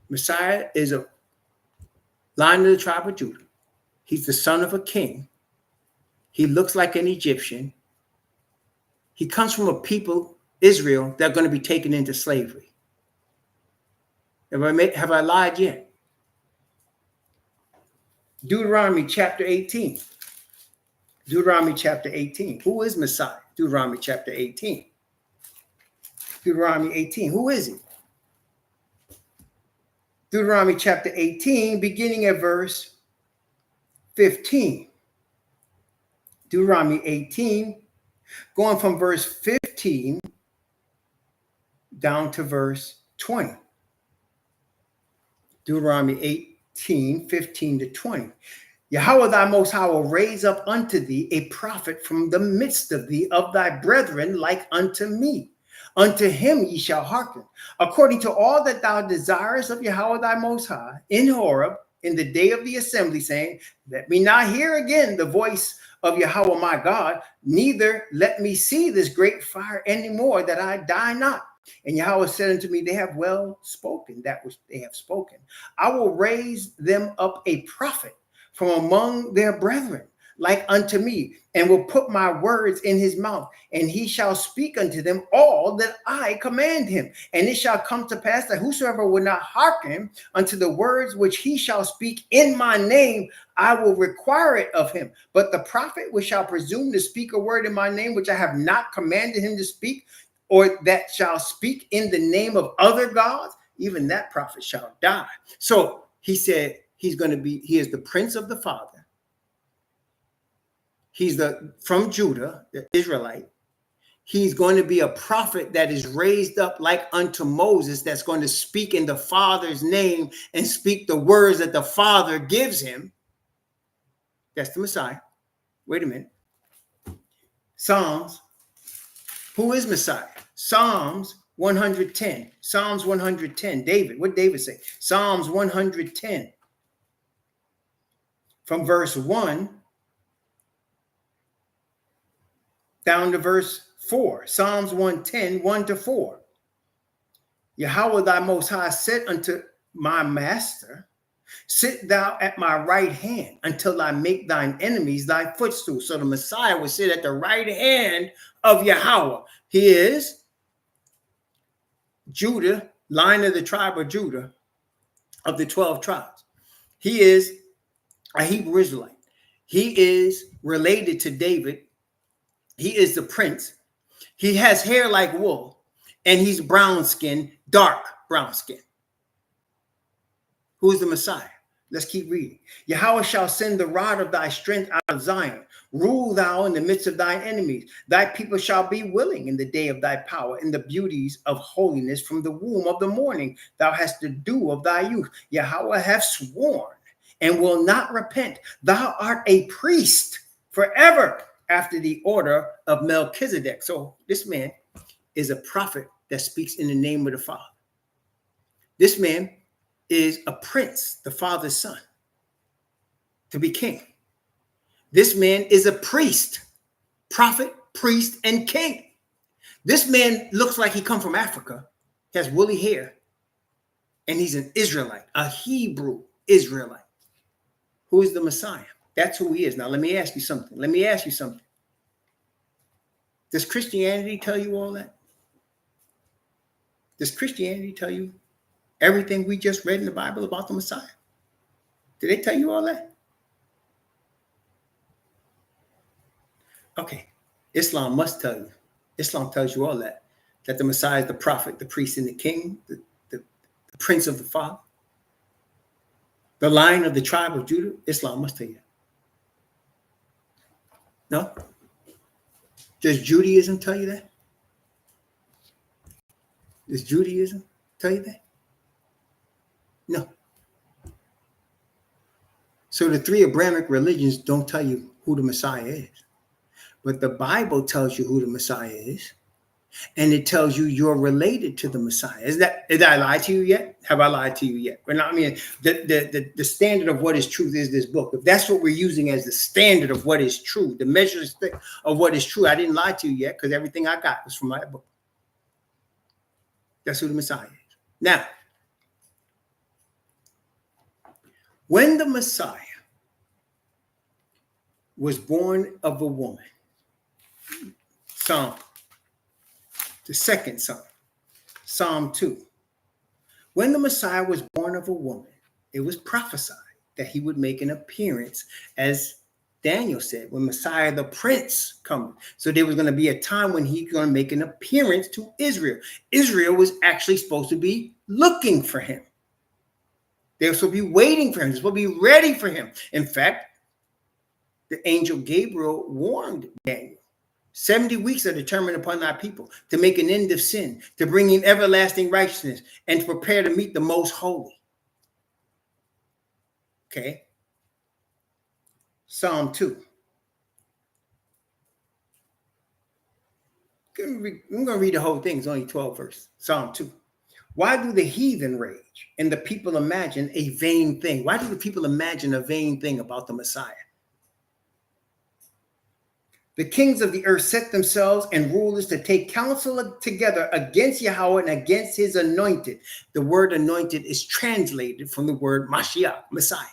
Messiah is a Lion of the tribe of Judah. He's the son of a king. He looks like an Egyptian. He comes from a people, Israel, that are going to be taken into slavery. Have I lied yet? Deuteronomy chapter 18. Deuteronomy chapter 18. Who is Messiah? Deuteronomy chapter 18. Deuteronomy 18. Who is he? Deuteronomy chapter 18, beginning at verse 15. Deuteronomy 18, going from verse 15 down to verse 20. Deuteronomy 18, 15 to 20. Yahweh thy most high will raise up unto thee a prophet from the midst of thee, of thy brethren, like unto me. Unto him ye shall hearken, according to all that thou desirest of Yahweh thy most high, in Horeb, in the day of the assembly, saying, let me not hear again the voice of Yahweh my God, neither let me see this great fire anymore, that I die not. And Yahweh said unto me, they have well spoken that which they have spoken. I will raise them up a prophet from among their brethren, like unto me, and will put my words in his mouth, and he shall speak unto them all that I command him. And it shall come to pass that whosoever will not hearken unto the words which he shall speak in my name, I will require it of him. But the prophet which shall presume to speak a word in my name, which I have not commanded him to speak, or that shall speak in the name of other gods, even that prophet shall die. So he said he is the prince of the father. He's from Judah, the Israelite. He's going to be a prophet that is raised up like unto Moses, that's going to speak in the Father's name and speak the words that the Father gives him. That's the Messiah. Wait a minute. Psalms. Who is Messiah? Psalms 110. Psalms 110. David. What did David say? Psalms 110. From verse 1 down to verse 4. Psalms 110, 1 to 4. Yahweh thy most high said unto my master, sit thou at my right hand until I make thine enemies thy footstool. So the Messiah will sit at the right hand of Yahweh. He is Judah, Lion of the tribe of Judah, of the 12 tribes. He is a Hebrew Israelite. He is related to David. He is the prince. He has hair like wool, and he's brown skin, dark brown skin. Who is the Messiah? Let's keep reading. Yahweh shall send the rod of thy strength out of Zion. Rule thou in the midst of thine enemies. Thy people shall be willing in the day of thy power, in the beauties of holiness from the womb of the morning. Thou hast the dew of thy youth. Yahweh hath sworn and will not repent. Thou art a priest forever, after the order of Melchizedek. So this man is a prophet that speaks in the name of the Father. This man is a prince, the Father's son, to be king. This man is a priest, prophet, priest, and king. This man looks like he come from Africa, he has woolly hair, and he's an Israelite, a Hebrew Israelite. Who is the Messiah? That's who he is. Now, let me ask you something. Does Christianity tell you all that? Does Christianity tell you everything we just read in the Bible about the Messiah? Did they tell you all that? Okay. Islam must tell you. Islam tells you all that. That the Messiah is the prophet, the priest, and the king, the prince of the Father, the Lion of the tribe of Judah. Islam must tell you that. No? Does Judaism tell you that? Does Judaism tell you that? No. So the three Abrahamic religions don't tell you who the Messiah is. But the Bible tells you who the Messiah is. And it tells you you're related to the Messiah. Did I lie to you yet? Have I lied to you yet? Well, I mean, the standard of what is truth is this book. If that's what we're using as the standard of what is true, the measure of what is true, I didn't lie to you yet because everything I got was from my book. That's who the Messiah is. Now, when the Messiah was born of a woman, the second Psalm, Psalm 2. When the Messiah was born of a woman, it was prophesied that he would make an appearance, as Daniel said, when Messiah the Prince comes. So there was going to be a time when he's going to make an appearance to Israel. Israel was actually supposed to be looking for him. They were supposed to be waiting for him. They were supposed to be ready for him. In fact, the angel Gabriel warned Daniel. 70 weeks are determined upon thy people to make an end of sin, to bring in everlasting righteousness, and to prepare to meet the most holy. Okay. Psalm 2. I'm going to read the whole thing. It's only 12 verses. Psalm 2. Why do the heathen rage and the people imagine a vain thing? Why do the people imagine a vain thing about the Messiah? The kings of the earth set themselves and rulers to take counsel together against Yahweh and against his anointed. The word anointed is translated from the word Mashiach, Messiah.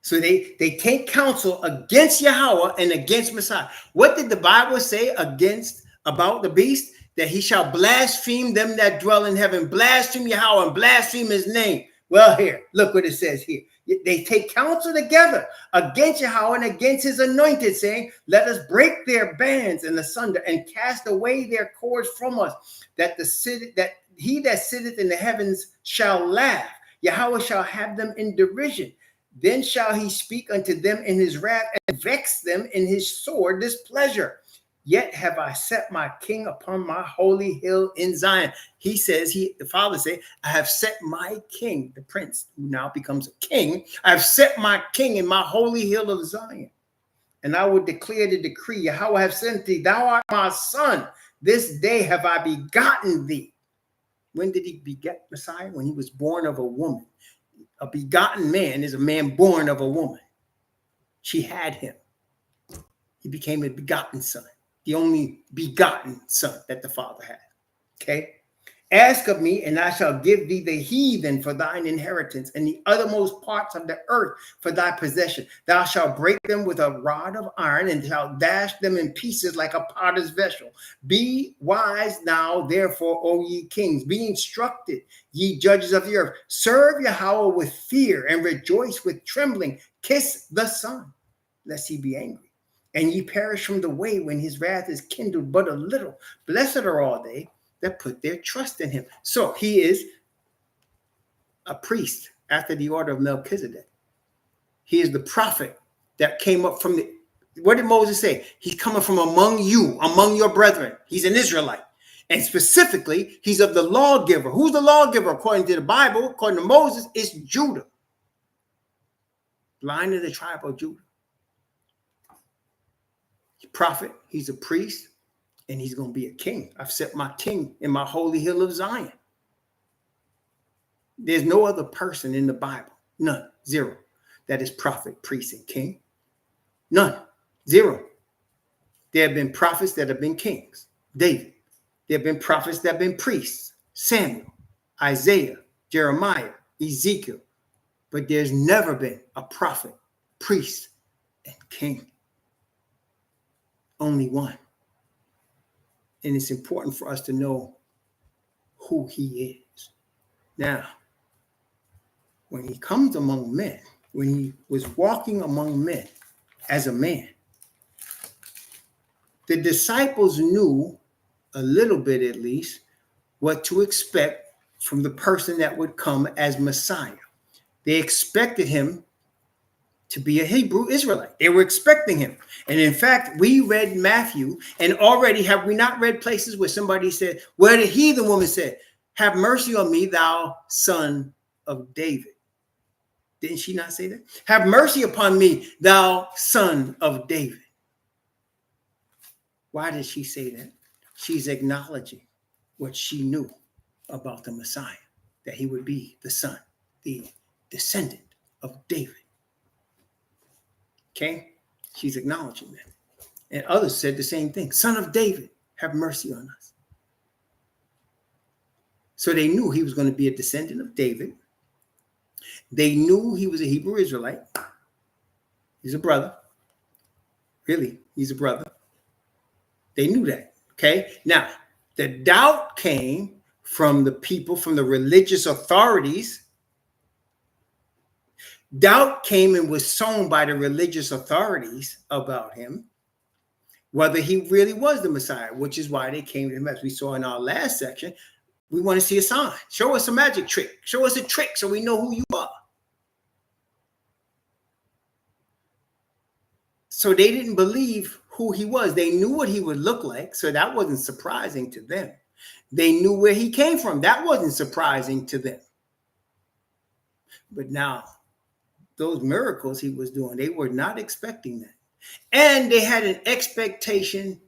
So they take counsel against Yahweh and against Messiah. What did the Bible say about the beast? That he shall blaspheme them that dwell in heaven, blaspheme Yahweh and blaspheme his name. Well, here, look what it says here. They take counsel together against Yahweh and against his anointed, saying, let us break their bands in asunder and cast away their cords from us, that he that sitteth in the heavens shall laugh. Yahweh shall have them in derision. Then shall he speak unto them in his wrath and vex them in his sore displeasure. Yet have I set my king upon my holy hill in Zion. He says, the father said, I have set my king, the prince who now becomes a king. I have set my king in my holy hill of Zion. And I will declare the decree, Yahweh have sent thee, thou art my son. This day have I begotten thee. When did he beget Messiah? When he was born of a woman. A begotten man is a man born of a woman. She had him. He became a begotten son. The only begotten son that the Father had. Okay. Ask of me, and I shall give thee the heathen for thine inheritance, and the uttermost parts of the earth for thy possession. Thou shalt break them with a rod of iron, and shalt dash them in pieces like a potter's vessel. Be wise now, therefore, O ye kings. Be instructed, ye judges of the earth. Serve Yahweh with fear, and rejoice with trembling. Kiss the Son, lest he be angry, and ye perish from the way when his wrath is kindled but a little. Blessed are all they that put their trust in him. So he is a priest after the order of Melchizedek. He is the prophet that came up from what did Moses say? He's coming from among you, among your brethren. He's an Israelite. And specifically, he's of the lawgiver. Who's the lawgiver? According to the Bible, according to Moses, it's Judah. Line of the tribe of Judah. Prophet, he's a priest, and he's going to be a king. I've set my king in my holy hill of Zion. There's no other person in the Bible, none, zero, that is prophet, priest, and king. None, zero. There have been prophets that have been kings, David. There have been prophets that have been priests, Samuel, Isaiah, Jeremiah, Ezekiel. But there's never been a prophet, priest, and king. Only one. And it's important for us to know who he is. Now, when he comes among men, when he was walking among men as a man, the disciples knew a little bit, at least, what to expect from the person that would come as Messiah. They expected him to be a Hebrew Israelite. They were expecting him. And in fact, we read Matthew, and already have we not read places where somebody said, where the heathen woman said, have mercy on me, thou son of David. Didn't she not say that? Have mercy upon me, thou son of David. Why did she say that? She's acknowledging what she knew about the Messiah, that he would be the son, the descendant of David. Okay? She's acknowledging that. And others said the same thing. Son of David, have mercy on us. So they knew he was going to be a descendant of David. They knew he was a Hebrew Israelite. He's a brother. Really, he's a brother. They knew that. Okay? Now, the doubt came from the people, from the religious authorities. Doubt came and was sown by the religious authorities about him, whether he really was the Messiah, which is why they came to him, as we saw in our last section. We want to see a sign. Show us a magic trick. Show us a trick so we know who you are. So they didn't believe who he was. They knew what he would look like, so that wasn't surprising to them. They knew where he came from. That wasn't surprising to them. But now, those miracles he was doing, they were not expecting that. And they had an expectation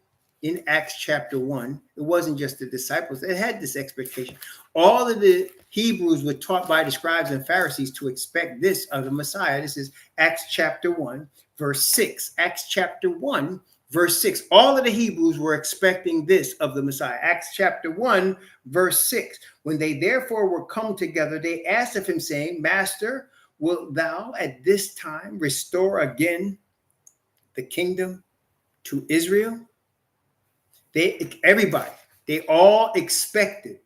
in Acts chapter 1. It wasn't just the disciples. They had this expectation. All of the Hebrews were taught by the scribes and Pharisees to expect this of the Messiah. This is Acts chapter 1, verse 6. Acts chapter 1, verse 6. All of the Hebrews were expecting this of the Messiah. Acts chapter 1, verse 6. When they therefore were come together, they asked of him, saying, Master, wilt thou at this time restore again the kingdom to Israel? They all expected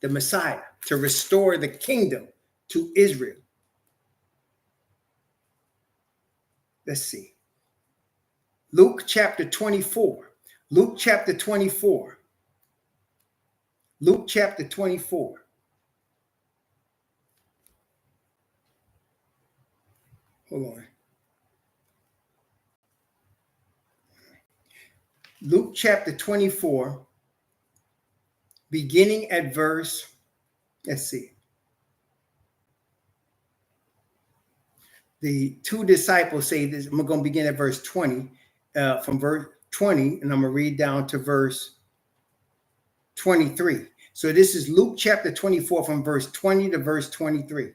the Messiah to restore the kingdom to Israel. Let's see. Luke chapter 24. Luke chapter 24. Luke chapter 24. Hold on. Luke chapter 24, beginning at verse, let's see. The two disciples say this. I'm going to begin at verse 20, from verse 20, and I'm going to read down to verse 23. So this is Luke chapter 24 from verse 20 to verse 23.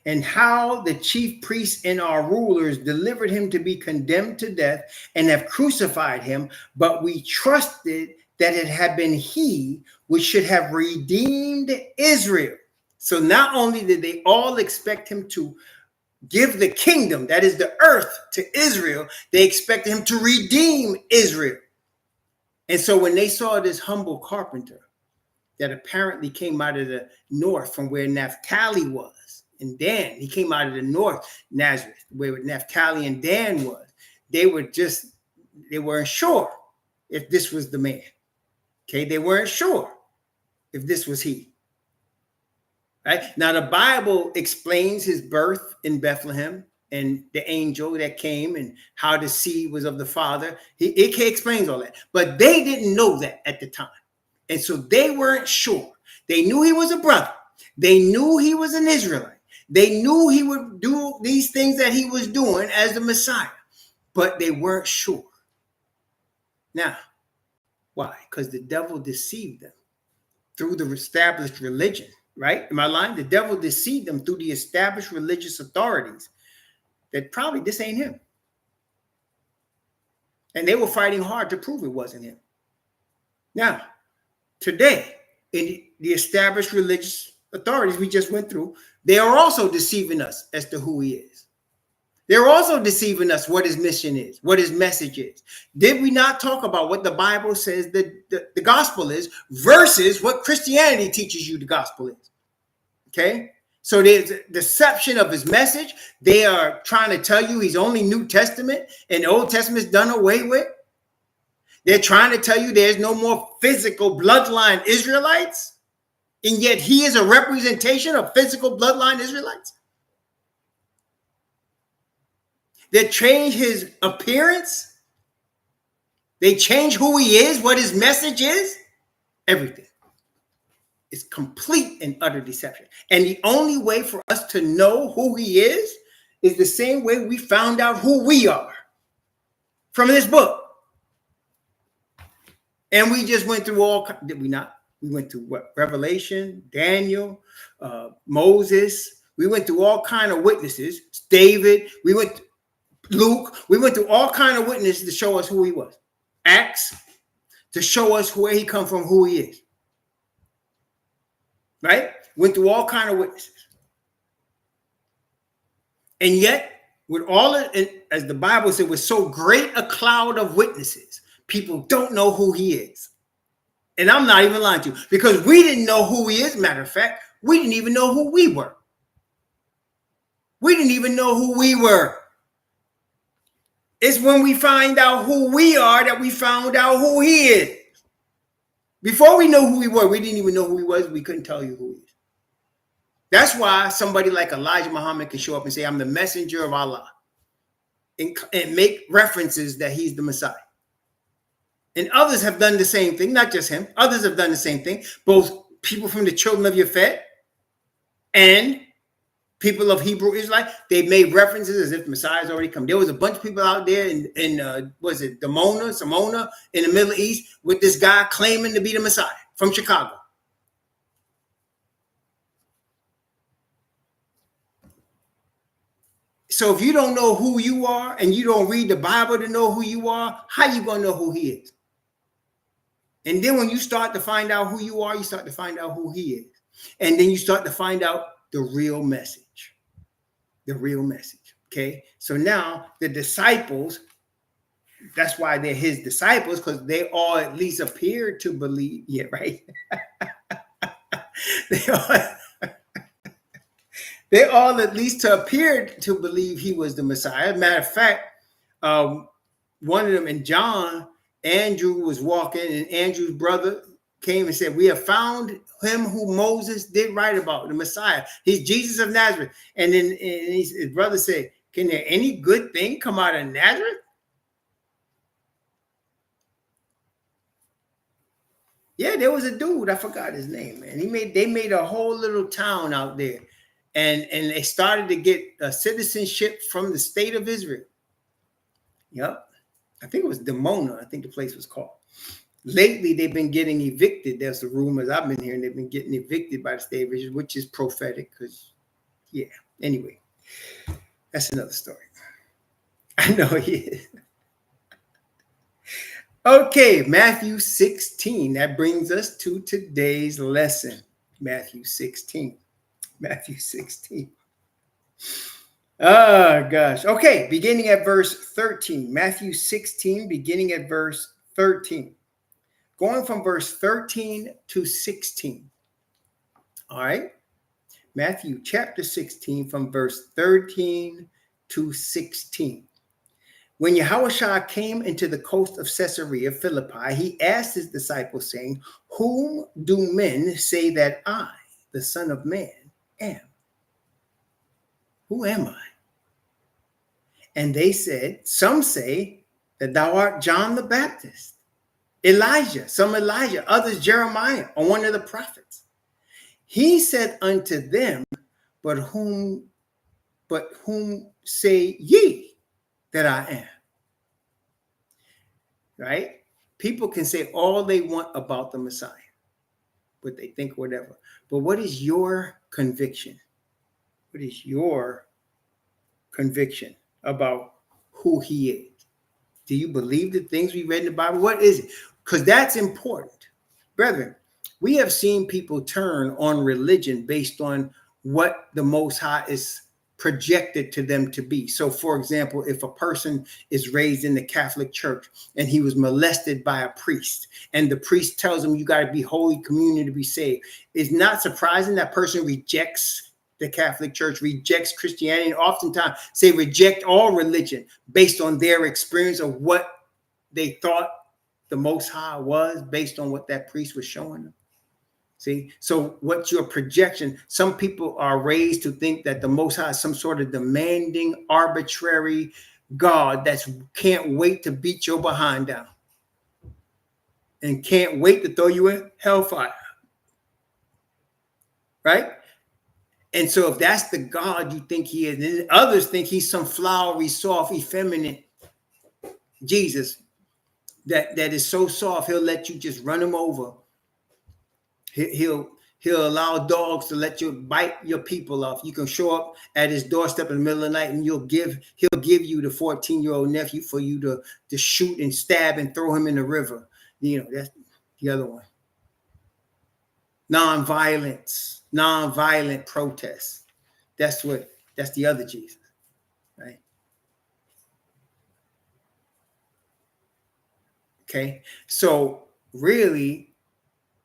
And how the chief priests and our rulers delivered him to be condemned to death and have crucified him. But we trusted that it had been he which should have redeemed Israel. So not only did they all expect him to give the kingdom, that is the earth, to Israel, they expected him to redeem Israel. And so when they saw this humble carpenter that apparently came out of the north from where Naphtali was, and Dan, he came out of the north, Nazareth, where Naphtali and Dan was. They weren't sure if this was the man. Okay, they weren't sure if this was he. Right? Now, the Bible explains his birth in Bethlehem and the angel that came and how the seed was of the Father. It explains all that. But they didn't know that at the time. And so they weren't sure. They knew he was a brother. They knew he was an Israelite. They knew he would do these things that he was doing as the Messiah, but they weren't sure. Now, why? Because the devil deceived them through the established religion, right? Am I lying? The devil deceived them through the established religious authorities that probably this ain't him. And they were fighting hard to prove it wasn't him. Now, today, in the established religious authorities we just went through, they are also deceiving us as to who he is. They're also deceiving us what his mission is, what his message is. Did we not talk about what the Bible says that the gospel is versus what Christianity teaches you the gospel is? Okay? So there's a deception of his message. They are trying to tell you he's only New Testament and the Old Testament's done away with. They're trying to tell you there's no more physical bloodline Israelites. And yet he is a representation of physical bloodline Israelites. They change his appearance. They change who he is, what his message is, everything. is complete and utter deception. And the only way for us to know who he is the same way we found out who we are from this book. And we just went through all, did we not? We went through what? Revelation, Daniel, Moses. We went through all kind of witnesses. David. We went to Luke. We went through all kind of witnesses to show us who he was. Acts, to show us where he come from, who he is. Right? Went through all kind of witnesses. And yet, with all of it, as the Bible said, with so great a cloud of witnesses, people don't know who he is. And I'm not even lying to you, because we didn't know who he is. Matter of fact, we didn't even know who we were. We didn't even know who we were. It's when we find out who we are that we found out who he is. Before we know who we were, we didn't even know who he was. We couldn't tell you who he is. That's why somebody like Elijah Muhammad can show up and say, I'm the messenger of Allah, and make references that he's the Messiah. And others have done the same thing, not just him. Others have done the same thing. Both people from the children of Yafet and people of Hebrew Israelite, they made references as if Messiah's already come. There was a bunch of people out there in was it Simona in the Middle East with this guy claiming to be the Messiah from Chicago. So if you don't know who you are and you don't read the Bible to know who you are, how you going to know who he is? And then when you start to find out who you are, you start to find out who he is. And then you start to find out the real message. The real message. Okay. So now the disciples, that's why they're his disciples, because they all at least appear to believe. Yeah, right. They all at least appeared to believe he was the Messiah. Matter of fact, one of them in John, Andrew was walking, and Andrew's brother came and said, we have found him who Moses did write about, the Messiah. He's Jesus of Nazareth. And then his brother said, can there any good thing come out of Nazareth? Yeah, there was a dude, I forgot his name, man. They made a whole little town out there. And they started to get a citizenship from the state of Israel. Yep. I think it was Dimona, I think the place was called. Lately, they've been getting evicted. There's the rumors I've been hearing. They've been getting evicted by the state of Israel, which is prophetic because, yeah. Anyway, that's another story. I know he is. Okay, Matthew 16. That brings us to today's lesson. Matthew 16. Matthew 16. Oh, gosh. Okay, beginning at verse 13. Matthew 16, beginning at verse 13. Going from verse 13 to 16. All right. Matthew chapter 16 from verse 13 to 16. When Yahushua came into the coast of Caesarea Philippi, he asked his disciples, saying, whom do men say that I, the Son of Man, am? Who am I? And they said, some say that thou art John the Baptist, Elijah, others Jeremiah, or one of the prophets. He said unto them, but whom say ye that I am? Right? People can say all they want about the Messiah, but they think whatever. But what is your conviction? What is your conviction about who he is? Do you believe the things we read in the Bible? What is it? Because that's important. Brethren, we have seen people turn on religion based on what the Most High is projected to them to be. So, for example, if a person is raised in the Catholic Church and he was molested by a priest, and the priest tells him you got to be Holy Communion to be saved, it's not surprising that person rejects the Catholic Church, rejects Christianity, and oftentimes say reject all religion based on their experience of what they thought the Most High was based on what that priest was showing them. See, so what's your projection? Some people are raised to think that the Most High is some sort of demanding, arbitrary God that can't wait to beat your behind down and can't wait to throw you in hellfire. right? And so if that's the God you think he is, then others think he's some flowery, soft, effeminate Jesus that is so soft he'll let you just run him over. He'll allow dogs to let you bite your people off. You can show up at his doorstep in the middle of the night and he'll give you the 14-year-old nephew for you to shoot and stab and throw him in the river. You know, that's the other one. Non-violence, non-violent protests. That's the other Jesus, right? Okay. So really,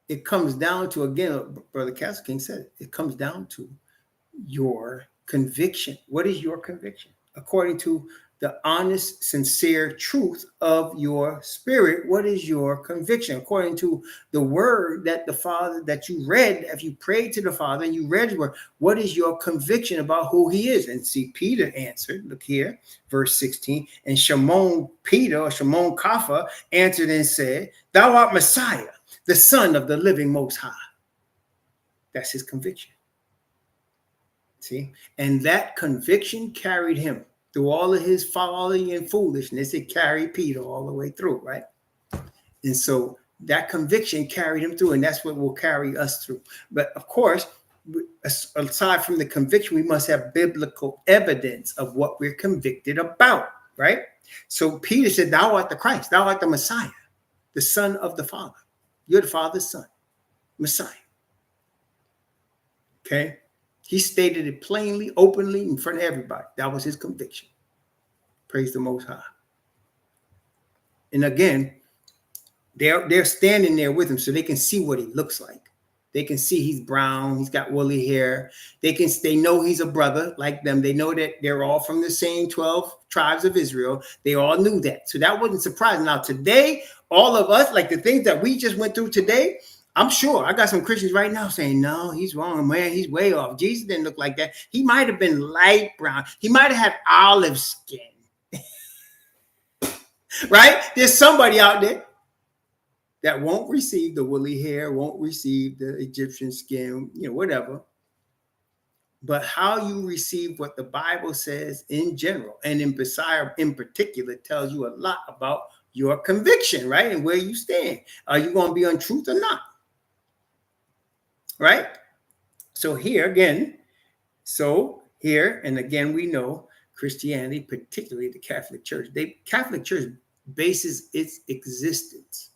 it comes down to, again, Brother Castle King said it comes down to your conviction. What is your conviction? According to the honest, sincere truth of your spirit, what is your conviction? According to the word that the Father, that you read, if you prayed to the Father and you read his word, what is your conviction about who he is? And see, Peter answered, look here, verse 16, and Shimon Peter, or Shimon Kapha, answered and said, thou art Messiah, the Son of the living Most High. That's his conviction. See, and that conviction carried him through all of his folly and foolishness. It carried Peter all the way through, right? And so that conviction carried him through, and that's what will carry us through. But of course, aside from the conviction, we must have biblical evidence of what we're convicted about, right? So Peter said, thou art the Christ, thou art the Messiah, the Son of the Father. You're the Father's Son, Messiah. Okay? He stated it plainly, openly, in front of everybody. That was his conviction. Praise the Most High. And again, they're standing there with him so they can see what he looks like. They can see he's brown, he's got woolly hair. They know he's a brother like them. They know that they're all from the same 12 tribes of Israel. They all knew that. So that wasn't surprising. Now today, all of us, like the things that we just went through today, I'm sure I got some Christians right now saying, no, he's wrong, man. He's way off. Jesus didn't look like that. He might have been light brown. He might have had olive skin. Right? There's somebody out there that won't receive the woolly hair, won't receive the Egyptian skin, whatever. But how you receive what the Bible says in general, and in Messiah in particular, tells you a lot about your conviction, right? And where you stand. Are you going to be on truth or not? Right? So here again, and again, we know Christianity, particularly the Catholic Church, Catholic Church bases its existence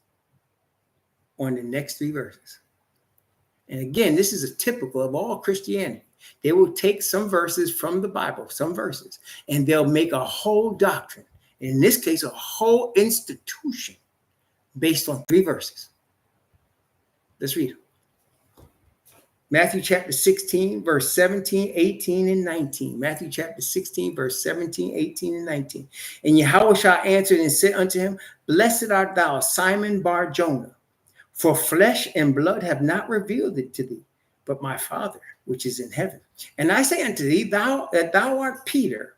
on the next three verses. And again, this is a typical of all Christianity. They will take some verses from the Bible, some verses, and they'll make a whole doctrine. In this case, a whole institution based on three verses. Let's read them. Matthew chapter 16, verse 17, 18, and 19. Matthew chapter 16, verse 17, 18, and 19. And Yahushua answered and said unto him, blessed art thou, Simon Bar-Jonah, for flesh and blood have not revealed it to thee, but my Father which is in heaven. And I say unto thee, thou art Peter,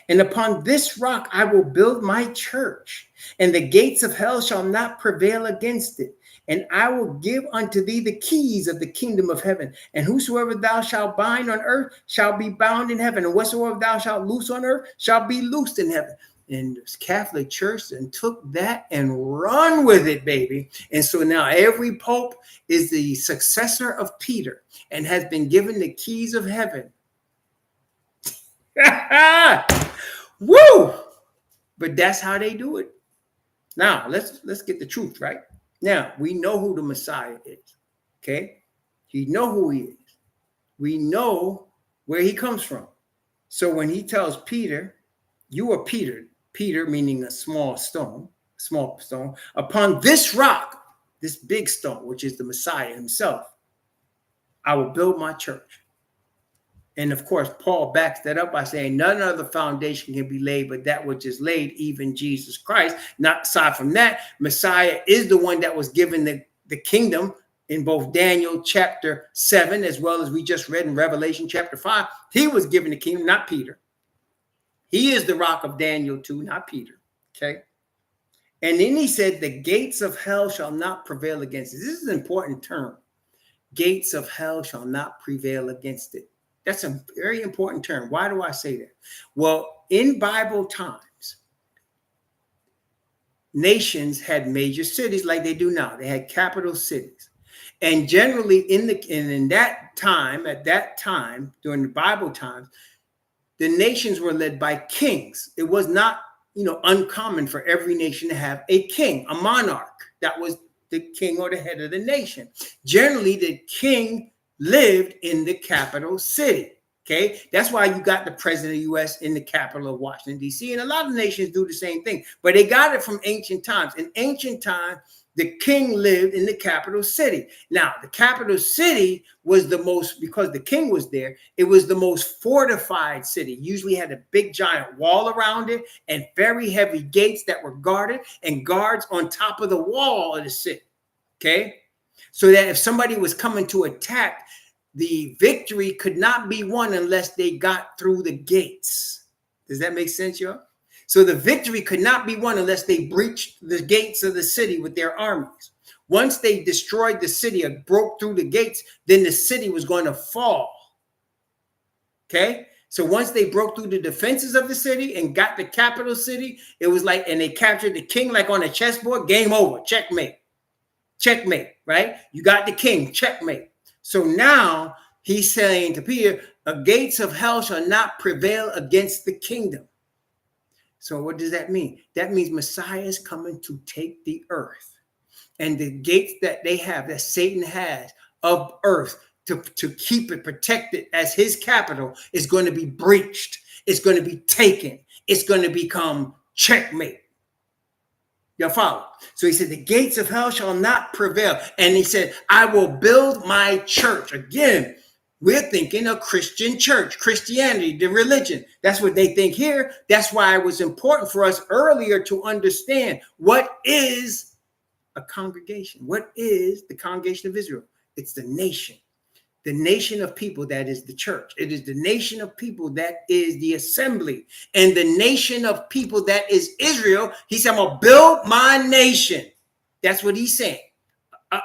and upon this rock I will build my church, and the gates of hell shall not prevail against it. And I will give unto thee the keys of the kingdom of heaven. And whosoever thou shalt bind on earth shall be bound in heaven. And whatsoever thou shalt loose on earth shall be loosed in heaven. And the Catholic Church and took that and run with it, baby. And so now every pope is the successor of Peter and has been given the keys of heaven. Woo! But that's how they do it. Now, let's get the truth, right? Now, we know who the Messiah is, okay? We know who he is. We know where he comes from. So when he tells Peter, you are Peter, Peter meaning a small stone, upon this rock, this big stone, which is the Messiah himself, I will build my church. And of course, Paul backs that up by saying none other foundation can be laid but that which is laid, even Jesus Christ. Not aside from that, Messiah is the one that was given the kingdom in both Daniel chapter 7, as well as we just read in Revelation chapter 5. He was given the kingdom, not Peter. He is the rock of Daniel 2, not Peter. Okay. And then he said, the gates of hell shall not prevail against it. This is an important term. gates of hell shall not prevail against it. That's a very important term. Why do I say that? Well, in Bible times, nations had major cities like they do now. They had capital cities. And generally in that time, at that time, during the Bible times, the nations were led by kings. It was not, uncommon for every nation to have a king, a monarch. That was the king or the head of the nation. Generally, the king lived in the capital city. Okay, that's why you got the president of the U.S. in the capital of Washington, D.C. And a lot of nations do the same thing, but they got it from ancient times. In ancient times, the king lived in the capital city. Now, the capital city was the most, because the king was there, it was the most fortified city. Usually had a big giant wall around it and very heavy gates that were guarded and guards on top of the wall of the city. Okay, so that if somebody was coming to attack, the victory could not be won unless they got through the gates. Does that make sense, y'all? So the victory could not be won unless they breached the gates of the city with their armies. Once they destroyed the city or broke through the gates, then the city was going to fall. Okay? So once they broke through the defenses of the city and got the capital city, it was like, and they captured the king like on a chessboard, game over, checkmate. Checkmate, right? You got the king, checkmate. So now he's saying to Peter, the gates of hell shall not prevail against the kingdom. So what does that mean? That means Messiah is coming to take the earth. And the gates that they have, that Satan has of earth to keep it protected as his capital, is going to be breached. It's going to be taken. It's going to become checkmate. Y'all follow? So he said, the gates of hell shall not prevail. And he said, I will build my church. Again, we're thinking a Christian church, Christianity, the religion. That's what they think here. That's why it was important for us earlier to understand what is a congregation. What is the congregation of Israel? It's the nation of people that is the church. It is the nation of people that is the assembly. And the nation of people that is Israel, he said, I'm going to build my nation. That's what he's saying.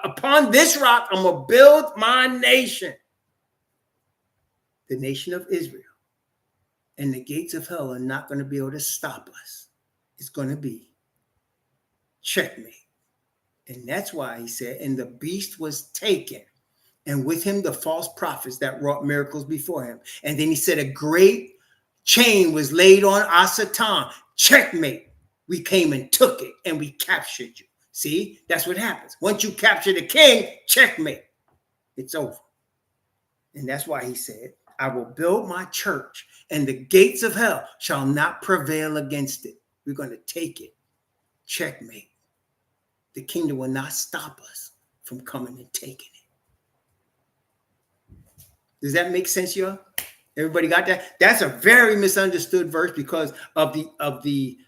Upon this rock, I'm going to build my nation. The nation of Israel. And the gates of hell are not going to be able to stop us. It's going to be checkmate. And that's why he said, and the beast was taken. And with him, the false prophets that wrought miracles before him. And then he said, a great chain was laid on Asatan. Checkmate. We came and took it and we captured you. See, that's what happens. Once you capture the king, checkmate. It's over. And that's why he said, I will build my church and the gates of hell shall not prevail against it. We're going to take it. Checkmate. The kingdom will not stop us from coming and taking it. Does that make sense, y'all? Everybody got that? That's a very misunderstood verse because of the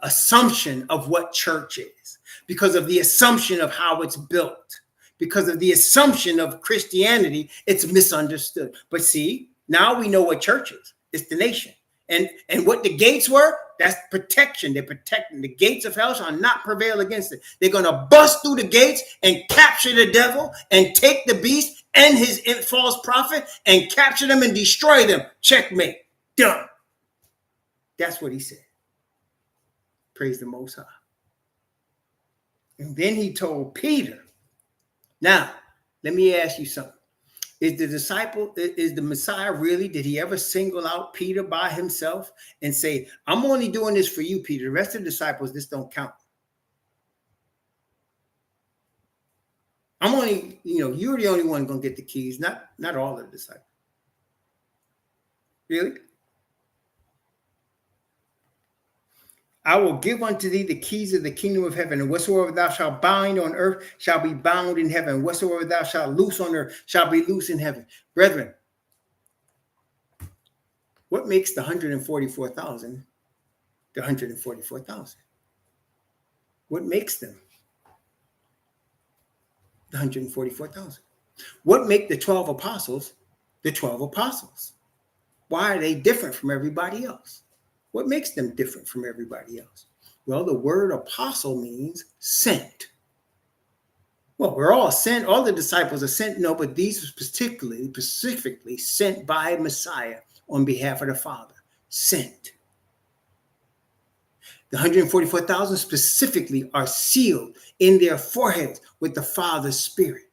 assumption of what church is, because of the assumption of how it's built, because of the assumption of Christianity. It's misunderstood. But see, now we know what church is. It's the nation. And what the gates were, that's protection. They're protecting. The gates of hell shall not prevail against it. They're going to bust through the gates and capture the devil and take the beast and his false prophet and capture them and destroy them. Checkmate. Done. That's what he said. Praise the Most High. And then he told Peter, now, let me ask you something. Is the Messiah really, did he ever single out Peter by himself and say, I'm only doing this for you, Peter. The rest of the disciples, this don't count. I'm only, you're the only one going to get the keys, not all of the disciples. Really? I will give unto thee the keys of the kingdom of heaven, and whatsoever thou shalt bind on earth shall be bound in heaven. Whatsoever thou shalt loose on earth shall be loose in heaven. Brethren, what makes the 144,000 the 144,000? What makes them the 144,000? What make the 12 apostles the 12 apostles? Why are they different from everybody else? What makes them different from everybody else? Well, the word apostle means sent. Well, we're all sent. All the disciples are sent. No, but these specifically sent by Messiah on behalf of the Father. Sent. The 144,000 specifically are sealed in their foreheads with the Father's Spirit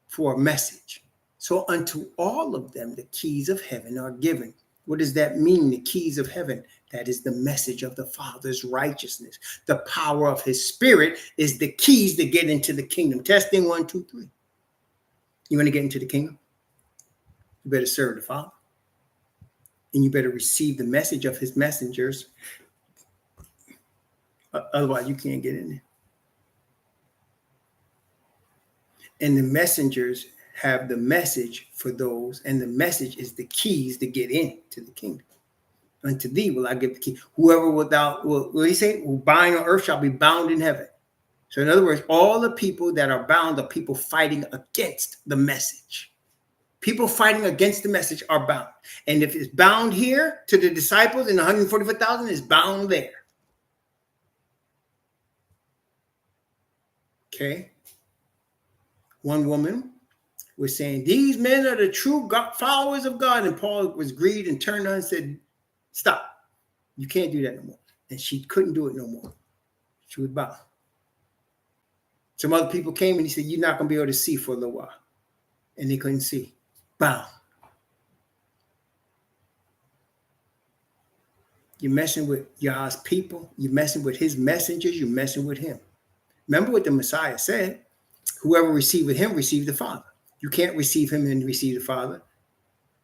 for a message. So unto all of them, the keys of heaven are given. What does that mean? The keys of heaven. That is the message of the Father's righteousness. The power of his Spirit is the keys to get into the kingdom. Testing 1, 2, 3. You want to get into the kingdom? You better serve the Father. And you better receive the message of his messengers. Otherwise, you can't get in there. And the messengers have the message for those, and the message is the keys to get into the kingdom. Unto thee will I give the key. Whoever will he say, will bind on earth shall be bound in heaven. So in other words, all the people that are bound are people fighting against the message. People fighting against the message are bound. And if it's bound here to the disciples in 144,000, it's bound there. Okay. One woman was saying, these men are the true followers of God. And Paul was grieved and turned on and said, stop. You can't do that no more. And she couldn't do it no more. She was bound. Some other people came and he said, you're not going to be able to see for a little while. And they couldn't see. Bound. You're messing with Yah's people. You're messing with his messengers. You're messing with him. Remember what the Messiah said. Whoever receiveth him, receive the Father. You can't receive him and receive the Father.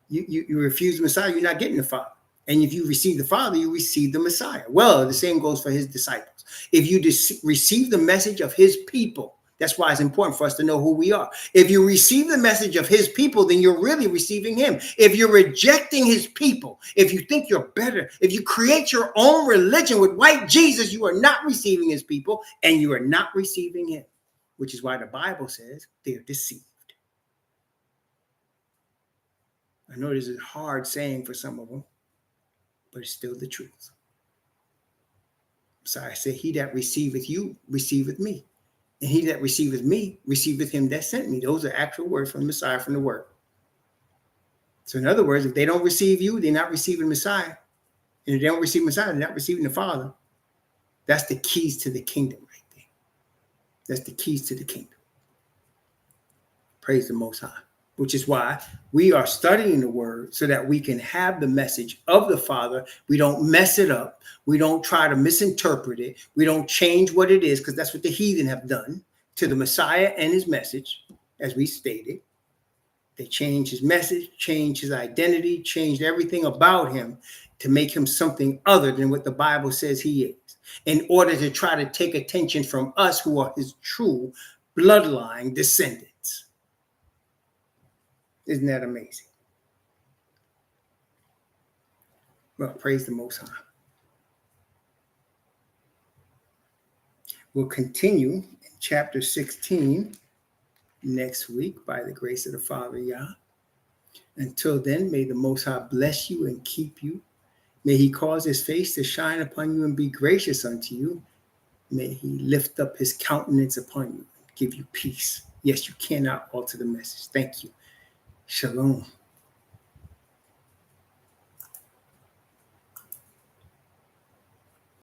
You refuse the Messiah, you're not getting the Father. And if you receive the Father, you receive the Messiah. Well, the same goes for his disciples. If you receive the message of his people, that's why it's important for us to know who we are. If you receive the message of his people, then you're really receiving him. If you're rejecting his people, if you think you're better, if you create your own religion with white Jesus, you are not receiving his people and you are not receiving him, which is why the Bible says they're deceived. I know this is a hard saying for some of them, but it's still the truth. So I say, he that receiveth you, receiveth me. And he that receiveth me, receiveth him that sent me. Those are actual words from the Messiah, from the word. So in other words, if they don't receive you, they're not receiving Messiah. And if they don't receive Messiah, they're not receiving the Father. That's the keys to the kingdom right there. That's the keys to the kingdom. Praise the Most High. Which is why we are studying the word so that we can have the message of the Father. We don't mess it up. We don't try to misinterpret it. We don't change what it is, because that's what the heathen have done to the Messiah and his message, as we stated. They changed his message, changed his identity, changed everything about him to make him something other than what the Bible says he is, in order to try to take attention from us who are his true bloodline descendants. Isn't that amazing? Well, praise the Most High. We'll continue in chapter 16 next week by the grace of the Father, Yah. Until then, may the Most High bless you and keep you. May he cause his face to shine upon you and be gracious unto you. May he lift up his countenance upon you and give you peace. Yes, you cannot alter the message. Thank you. Shalom.